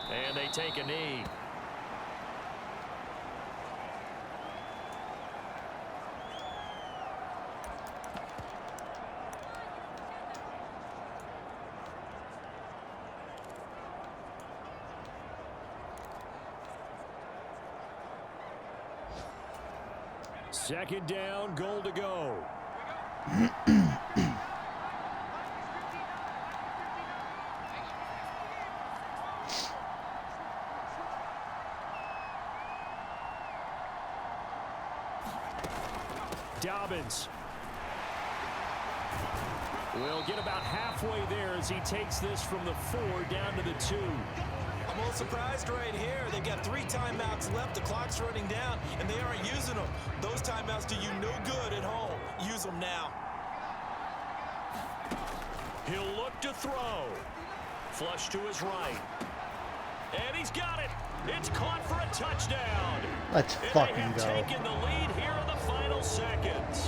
And they take a knee. Second down, goal to go. Dobbins will get about halfway there as he takes this from the 4 down to the 2. I'm a little surprised right here. They've got 3 timeouts left. The clock's running down, and they aren't using them. Those timeouts do you no good at home. Use them now. He'll look to throw. Flush to his right. And he's got it. It's caught for a touchdown. Let's fucking go. Taking the lead here in the final seconds.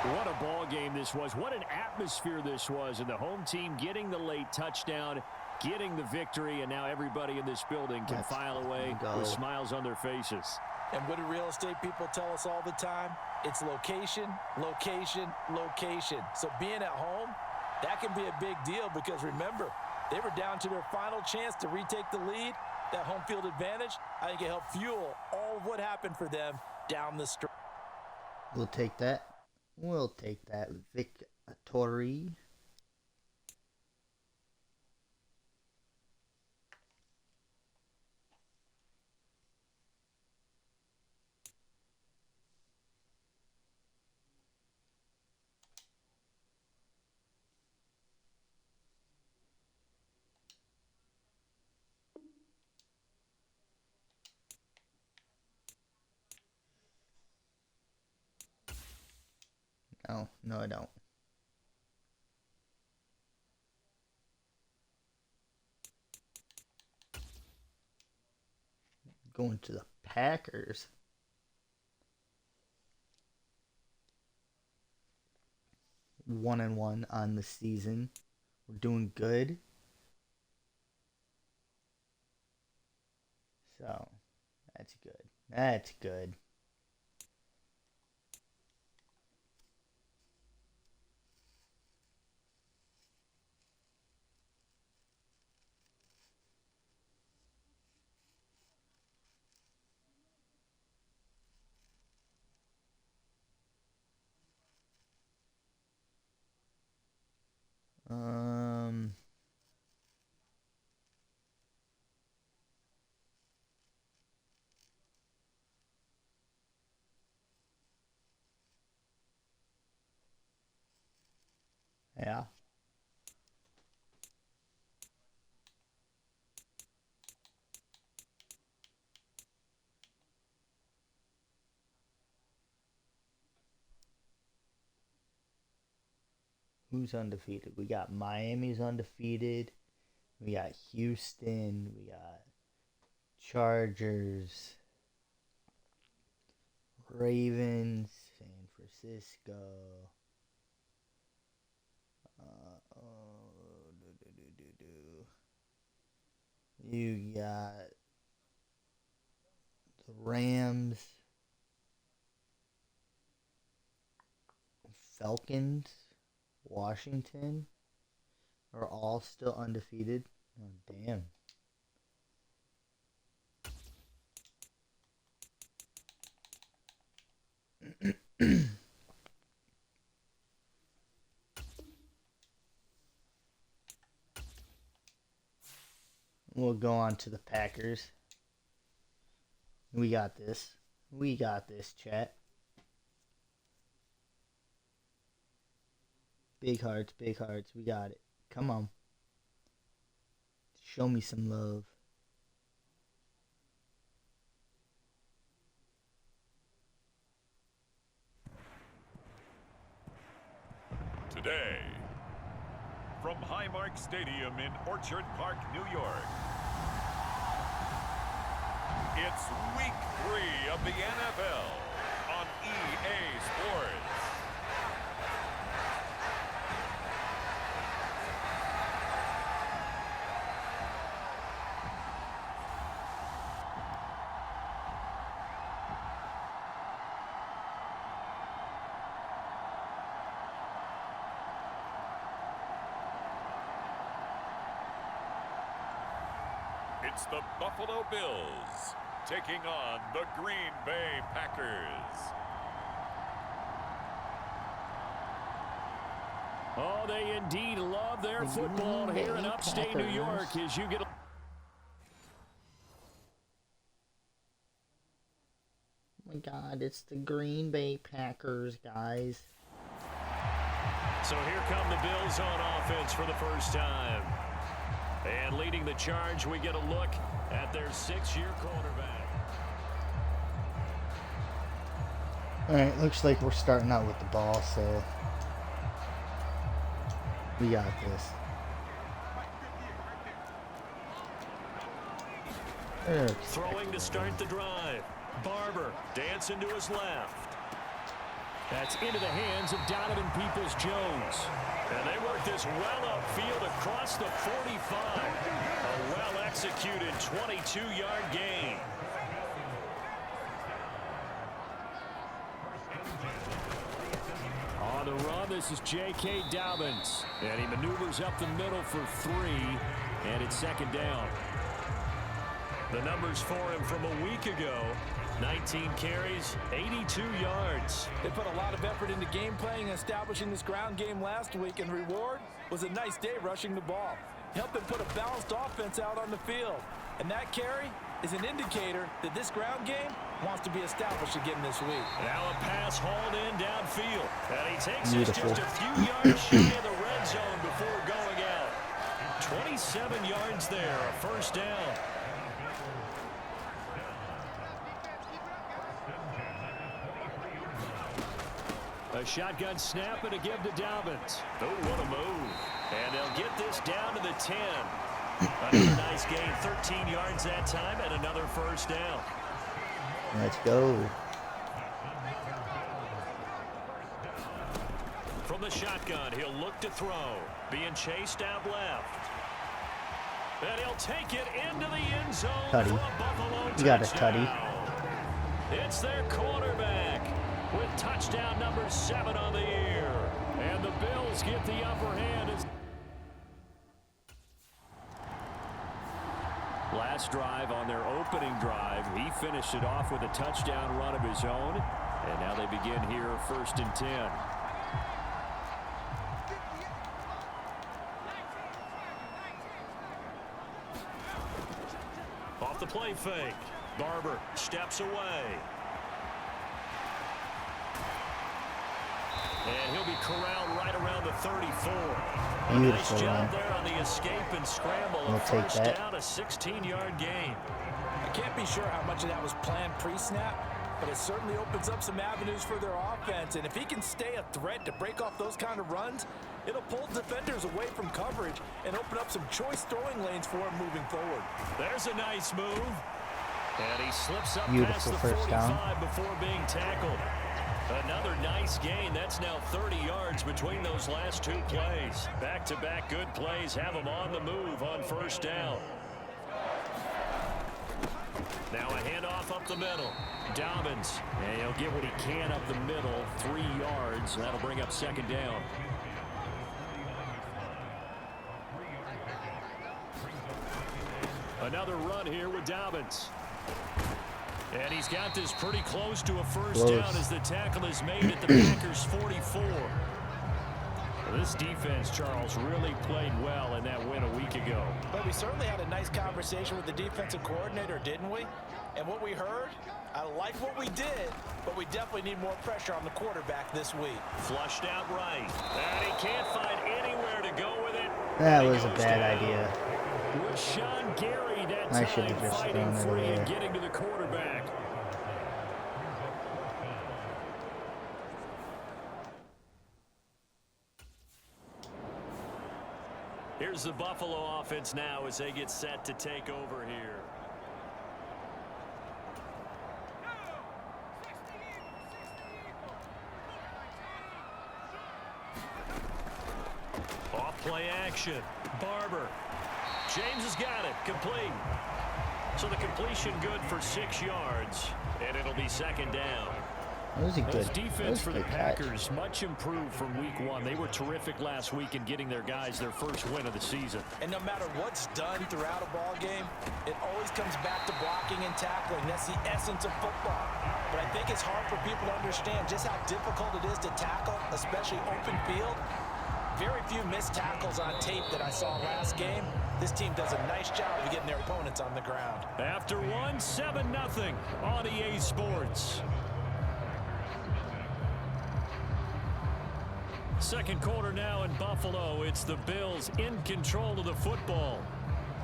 What a ball game this was. What an atmosphere this was. And the home team getting the late touchdown, getting the victory, and now everybody in this building can file away with smiles on their faces. And what do real estate people tell us all the time? It's location, location, location. So being at home, that can be a big deal because remember, they were down to their final chance to retake the lead. That home field advantage, I think it helped fuel all of what happened for them down the stretch. We'll take that. We'll take that victory. Oh, no, I don't. Going to the Packers. One and one on the season. We're doing good. So, that's good. That's good. Yeah. Who's undefeated? We got Miami's undefeated. We got Houston. We got Chargers. Ravens. San Francisco. You got the Rams. Falcons. Washington are all still undefeated. Oh, damn. We'll go on to the Packers. We got this. We got this, chat. Big hearts, big hearts. We got it. Come on. Show me some love. Today, from Highmark Stadium in Orchard Park, New York, it's Week 3 of the NFL on EA Sports. It's the Buffalo Bills taking on the Green Bay Packers. Oh, they indeed love their football here in upstate New York as you get a... Oh my God, it's the Green Bay Packers, guys. So here come the Bills on offense for the first time. And leading the charge, we get a look at their 6-year quarterback. All right, looks like we're starting out with the ball, so we got this. Throwing to start the drive. Barber dancing to his left. That's into the hands of Donovan Peoples-Jones. And they work this well upfield across the 45. A well-executed 22-yard gain. On the run, this is J.K. Dobbins. And he maneuvers up the middle for 3. And it's second down. The numbers for him from a week ago. 19 carries, 82 yards. They put a lot of effort into game playing and establishing this ground game last week, and the reward was a nice day rushing the ball. Helped them put a balanced offense out on the field. And that carry is an indicator that this ground game wants to be established again this week. Now a pass hauled in downfield. And he takes Beautiful. us just a few yards shy of the red zone before going out. 27 yards there, a first down. A shotgun snap and a give to Dobbins. Oh, what a move. And they'll get this down to the 10. Another nice gain, 13 yards that time, and another first down. Let's go. From the shotgun, he'll look to throw. Being chased out left. And he'll take it into the end zone Tutty. for a Buffalo You got a touchdown. tutty. It's their quarterback with touchdown number 7 on the year. And the Bills get the upper hand. Last drive on their opening drive, he finished it off with a touchdown run of his own. And now they begin here 1st and 10. Off the play fake. Barber steps away. And he'll be corralled right around the 34. Beautiful Nice job run. there on the escape and scramble. We'll A take first that. down, a 16-yard gain. I can't be sure how much of that was planned pre-snap, but it certainly opens up some avenues for their offense. And if he can stay a threat to break off those kind of runs, it'll pull defenders away from coverage and open up some choice throwing lanes for him moving forward. There's a nice move. And he slips up Beautiful past the first 45 down. before being tackled. Another nice gain. That's now 30 yards between those last 2 plays. Back-to-back good plays have him on the move on first down. Now a handoff up the middle. Dobbins. And he'll get what he can up the middle, 3 yards. That'll bring up 2nd down. Another run here with Dobbins. And he's got this pretty close to a first Close. down as the tackle is made at the Packers' 44. This defense, Charles, really played well in that win a week ago. But we certainly had a nice conversation with the defensive coordinator, didn't we? And what we heard, I like what we did, but we definitely need more pressure on the quarterback this week. Flushed out right. And he can't find anywhere to go with it. That And he was a goes bad down. idea. Rashawn Gary that I time should have just fighting thrown it free and away. getting to the quarterback. Here's the Buffalo offense now as they get set to take over here. Off play action. Barber. James has got it. Complete. So the completion good for 6 yards. And it'll be 2nd down. That was a This good, defense for the good catch. Packers, much improved from week 1. They were terrific last week in getting their guys their first win of the season. And no matter what's done throughout a ball game, it always comes back to blocking and tackling. That's the essence of football. But I think it's hard for people to understand just how difficult it is to tackle, especially open field. Very few missed tackles on tape that I saw last game. This team does a nice job of getting their opponents on the ground. After one, 7-0 on EA Sports. Second quarter now in Buffalo. It's the Bills in control of the football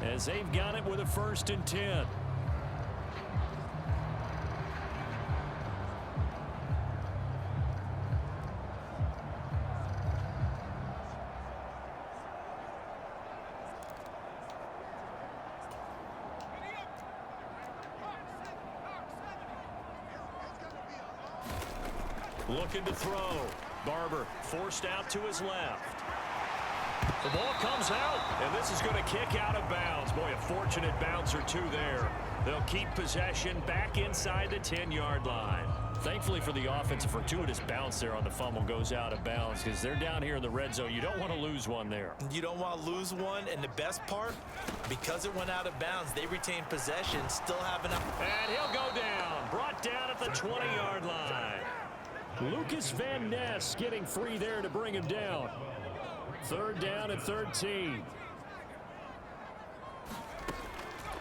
as they've got it with a 1st and 10. Looking to throw. Barber forced out to his left. The ball comes out, and this is going to kick out of bounds. Boy, a fortunate bounce or two there. They'll keep possession back inside the 10-yard line. Thankfully for the offense, a fortuitous bounce there on the fumble goes out of bounds because they're down here in the red zone. You don't want to lose one there. You don't want to lose one, and the best part, because it went out of bounds, they retain possession, still have enough. And he'll go down. Brought down at the 20-yard line. Lucas Van Ness getting free there to bring him down. 3rd down and 13.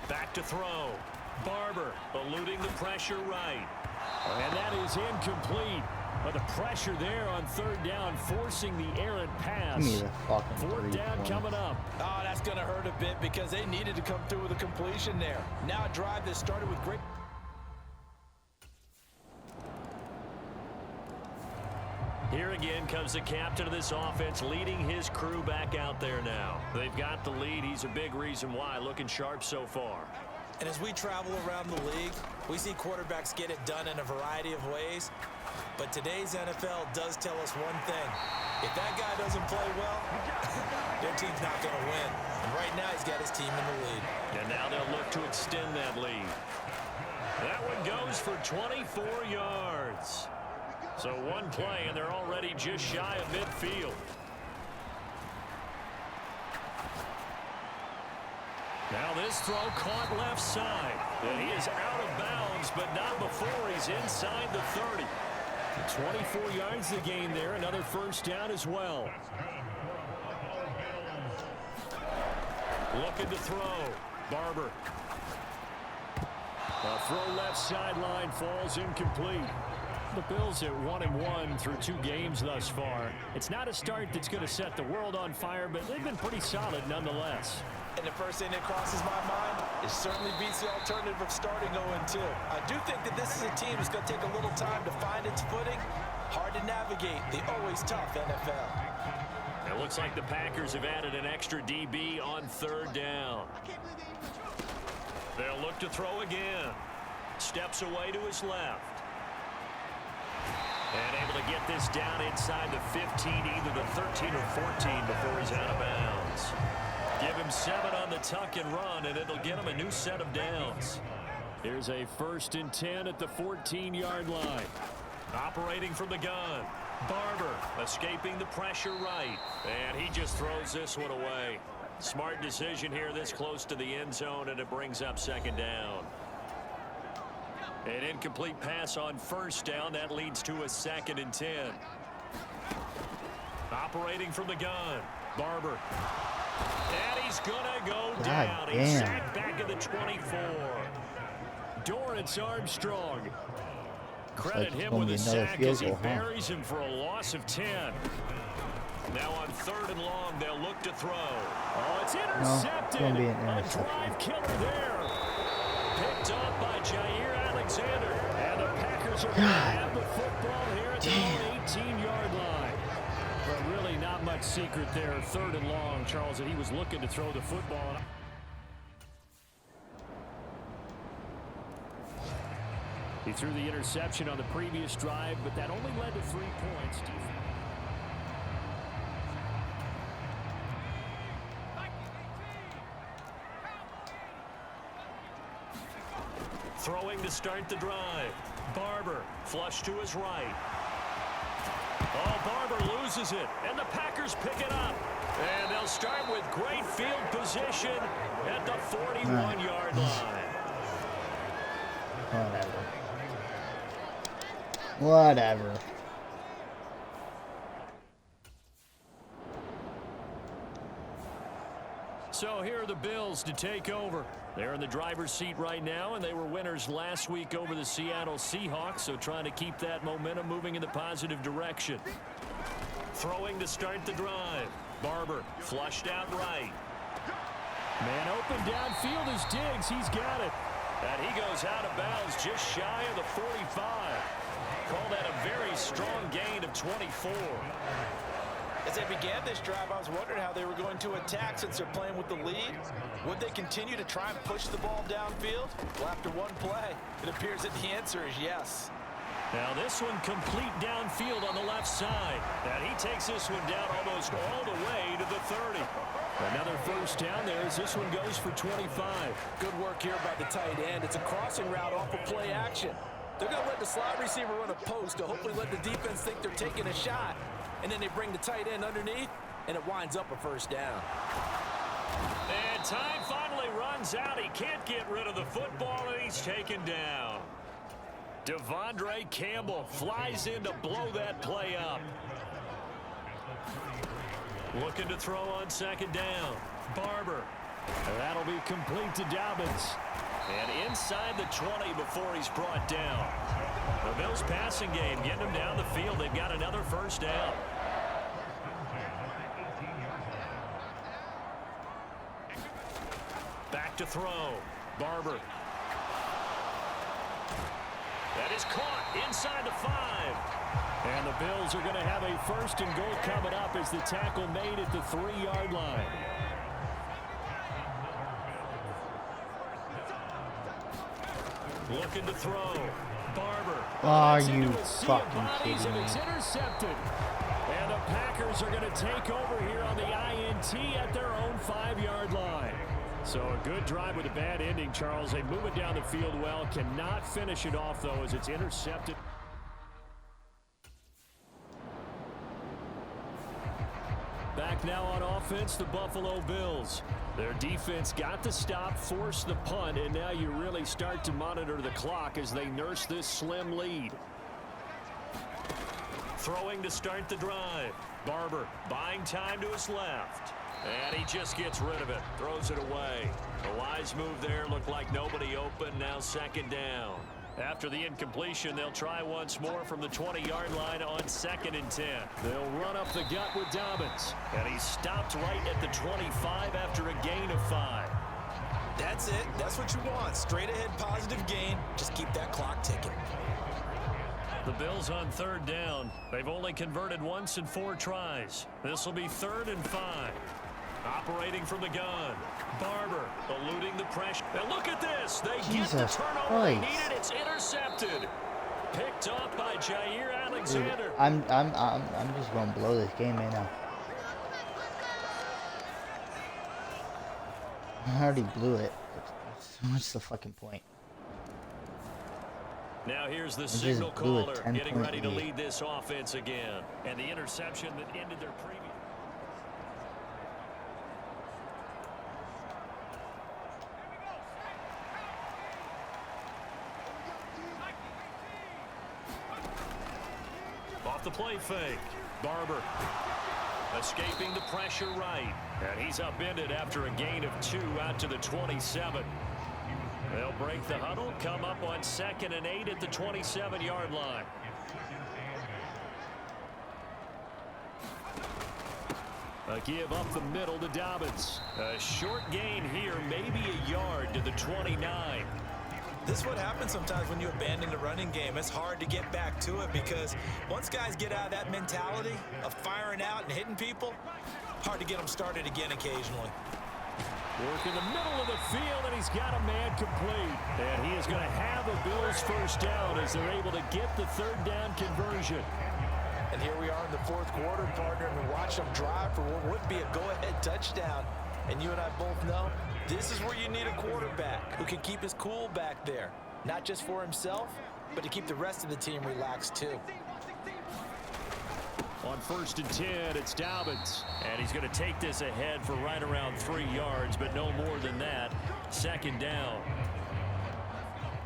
Back to throw. Barber eluding the pressure right. And that is incomplete. But the pressure there on 3rd down, forcing the errant pass. Give me the fucking 4th 3 down points. coming up. Oh, that's going to hurt a bit because they needed to come through with a completion there. Now a drive that started with great. Here again comes the captain of this offense, leading his crew back out there now. They've got the lead. He's a big reason why. Looking sharp so far. And as we travel around the league, we see quarterbacks get it done in a variety of ways. But today's NFL does tell us one thing. If that guy doesn't play well, their team's not going to win. And right now, he's got his team in the lead. And now they'll look to extend that lead. That one goes for 24 yards. So one play, and they're already just shy of midfield. Now this throw caught left side. And he is out of bounds, but not before he's inside the 30. 24 yards to gain there. Another first down as well. Looking to throw. Barber. A throw left sideline falls incomplete. The Bills at 1-1 through 2 games thus far. It's not a start that's going to set the world on fire, but they've been pretty solid nonetheless. And the first thing that crosses my mind, it certainly beats the alternative of starting 0-2. I do think that this is a team that's going to take a little time to find its footing. Hard to navigate the always tough NFL. It looks like the Packers have added an extra DB on third down. They'll look to throw again. Steps away to his left. And able to get this down inside the 15, either the 13 or 14 before he's out of bounds. Give him 7 on the tuck and run, and it'll get him a new set of downs. Here's a 1st and 10 at the 14-yard line. Operating from the gun. Barber escaping the pressure right. And he just throws this one away. Smart decision here this close to the end zone, and it brings up 2nd down. An incomplete pass on 1st down. That leads to a 2nd and 10. Operating from the gun. Barber. And he's going to go down. He's sacked back at the 24. Dorrance Armstrong. Credit him with a sack as he buries him for a loss of 10. Now on 3rd and long, they'll look to throw. Oh, it's intercepted. A drive killer there. Picked up by Jair Alexander. And the Packers are going to have the football here at their own 18-yard line. But really not much secret there. 3rd and long, Charles, that he was looking to throw the football. He threw the interception on the previous drive, but that only led to 3 points. Throwing to start the drive. Barber, flush to his right. Oh, Barber loses it, and the Packers pick it up. And they'll start with great field position at the 41-yard line. Whatever. So here are the Bills to take over. They're in the driver's seat right now, and they were winners last week over the Seattle Seahawks, so trying to keep that momentum moving in the positive direction. Throwing to start the drive. Barber flushed out right. Man open downfield is Diggs. He's got it. And he goes out of bounds just shy of the 45. Call that a very strong gain of 24. As they began this drive, I was wondering how they were going to attack since they're playing with the lead. Would they continue to try and push the ball downfield? Well, after one play, it appears that the answer is yes. Now this one complete downfield on the left side. And he takes this one down almost all the way to the 30. Another first down there as this one goes for 25. Good work here by the tight end. It's a crossing route off of play action. They're going to let the slot receiver run a post to hopefully let the defense think they're taking a shot. And then they bring the tight end underneath, and it winds up a first down. And time finally runs out. He can't get rid of the football, and he's taken down. Devondre Campbell flies in to blow that play up. Looking to throw on 2nd down. Barber. That'll be complete to Dobbins. And inside the 20 before he's brought down. The Bills passing game getting him down the field. They've got another first down. Back to throw. Barber. That is caught inside the 5. And the Bills are going to have a 1st and goal coming up as the tackle made at the 3-yard line. Looking to throw. Barber. Are you fucking kidding me? It's intercepted. And the Packers are going to take over here on the INT at their own 5-yard line. So a good drive with a bad ending, Charles. They move it down the field well. Cannot finish it off, though, as it's intercepted. Back now on offense, the Buffalo Bills. Their defense got the stop, forced the punt, and now you really start to monitor the clock as they nurse this slim lead. Throwing to start the drive. Barber buying time to his left. And he just gets rid of it, throws it away. A wise move there, looked like nobody open, now 2nd down. After the incompletion, they'll try once more from the 20-yard line on 2nd and 10. They'll run up the gut with Dobbins. And he stopped right at the 25 after a gain of 5. That's it. That's what you want. Straight ahead positive gain. Just keep that clock ticking. The Bills on 3rd down. They've only converted once in 4 tries. This will be 3rd and 5. Operating from the gun. Barber eluding the pressure. And look at this. They get the turnover they needed. It's intercepted. Picked off by Jair Alexander. Dude, I'm just gonna blow this game right now. I already blew it. What's the fucking point? Now here's the signal caller getting ready to lead this offense again. And the interception that ended their previous. Off the play fake. Barber escaping the pressure right. And he's upended after a gain of 2 out to the 27. They'll break the huddle, come up on 2nd and 8 at the 27-yard line. A give up the middle to Dobbins. A short gain here, maybe a yard to the 29. This is what happens sometimes when you abandon the running game. It's hard to get back to it because once guys get out of that mentality of firing out and hitting people, hard to get them started again occasionally. Work in the middle of the field, and he's got a man complete. And he is going to have a Bills 1st down as they're able to get the 3rd down conversion. And here we are in the 4th quarter, partner, and we watch them drive for what would be a go-ahead touchdown. And you and I both know this is where you need a quarterback who can keep his cool back there. Not just for himself, but to keep the rest of the team relaxed too. On 1st and 10, it's Dobbins. And he's going to take this ahead for right around 3 yards, but no more than that. 2nd down.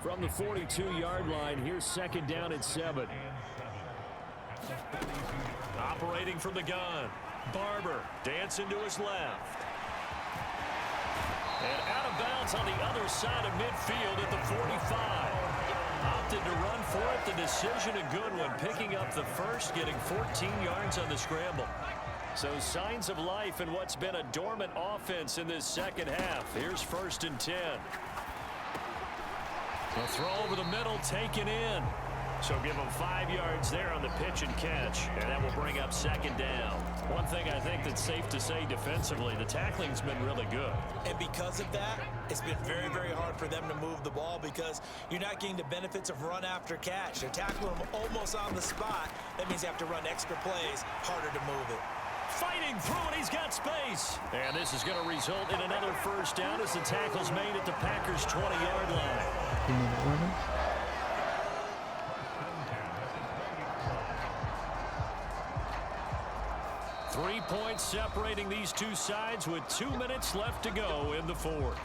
From the 42-yard line, here's 2nd down and 7. Operating from the gun. Barber dancing to his left. And out of bounds on the other side of midfield at the 45. Opted to run for it. The decision a good one. Picking up the 1st, getting 14 yards on the scramble. So signs of life in what's been a dormant offense in this 2nd half. Here's 1st and 10. A throw over the middle, taken in. So give them 5 yards there on the pitch and catch, and that will bring up 2nd down. One thing I think that's safe to say defensively, the tackling's been really good. And because of that, it's been very, very hard for them to move the ball because you're not getting the benefits of run after catch. They're tackling them almost on the spot. That means you have to run extra plays, harder to move it. Fighting through it, he's got space. And this is going to result in another 1st down as the tackle's made at the Packers' 20-yard line. 3 points separating these two sides with 2 minutes left to go in the 4th.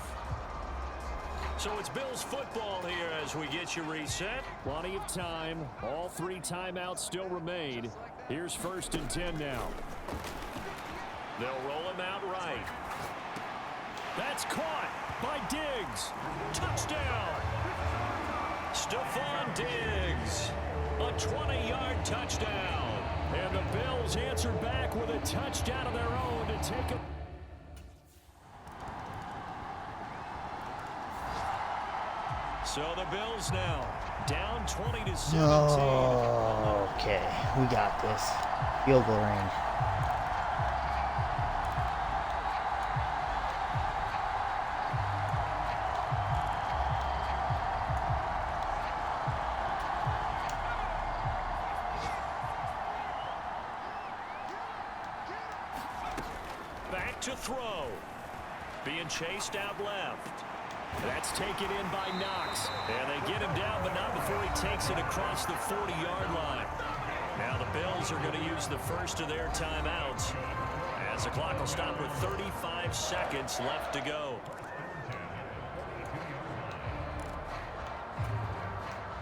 So it's Bills football here as we get you reset. Plenty of time. All 3 timeouts still remain. Here's 1st and 10 now. They'll roll him out right. That's caught by Diggs. Touchdown. Stephon Diggs. A 20-yard touchdown. And the Bills answer back with a touchdown of their own to take it. So the Bills now Down 20-17. Oh, okay, we got this. Field goal range. Back to throw. Being chased out left. That's taken in by Knox. And they get him down, but not before he takes it across the 40-yard line. Now the Bills are going to use the first of their timeouts, as the clock will stop with 35 seconds left to go.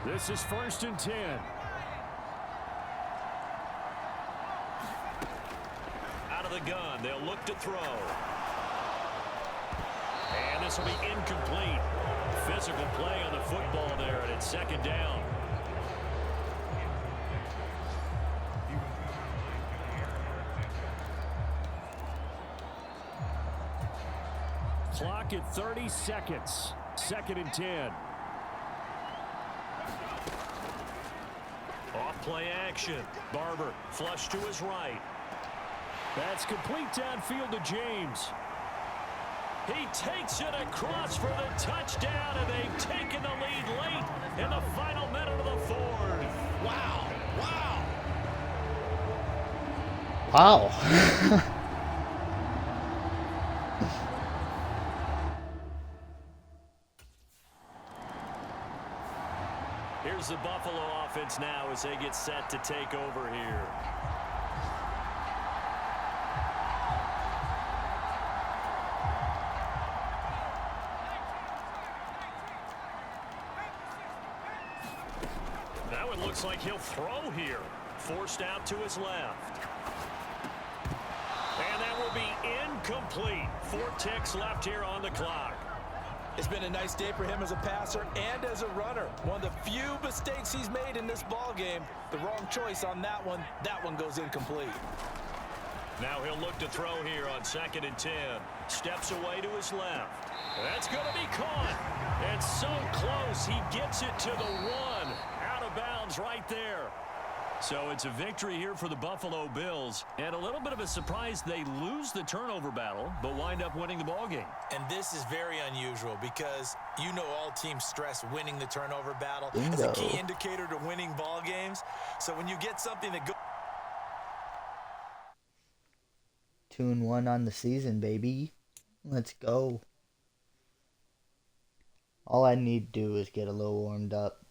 This is 1st and 10. Out of the gun, they'll look to throw. And this will be incomplete. Physical play on the football there, and it's 2nd down. Clock at 30 seconds. 2nd and 10. Off play action. Barber flush to his right. That's complete downfield to James. He takes it across for the touchdown, and they've taken the lead late in the final minute of the 4th. Wow. Wow. Wow. Here's the Buffalo offense now as they get set to take over here. Now it looks like he'll throw here. Forced out to his left. And that will be incomplete. 4 ticks left here on the clock. It's been a nice day for him as a passer and as a runner. One of the few mistakes he's made in this ball game. The wrong choice on that one. That one goes incomplete. Now he'll look to throw here on 2nd and 10. Steps away to his left. That's going to be caught. And so close, he gets it to the 1. Out of bounds right there. So it's a victory here for the Buffalo Bills. And a little bit of a surprise, they lose the turnover battle, but wind up winning the ball game. And this is very unusual because you know all teams stress winning the turnover battle Bingo. as a key indicator to winning ball games. So when you get something that goes 2-1 on the season, baby. Let's go. All I need to do is get a little warmed up.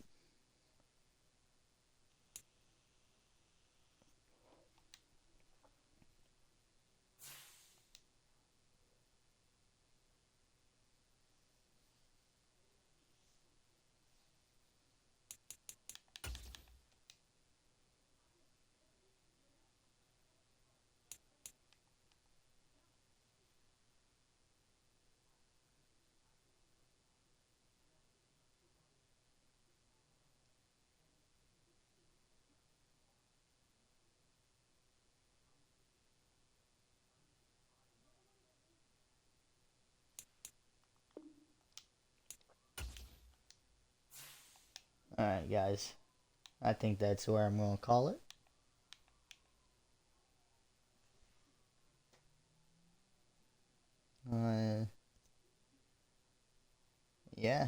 Alright, guys. I think that's where I'm going to call it. Yeah.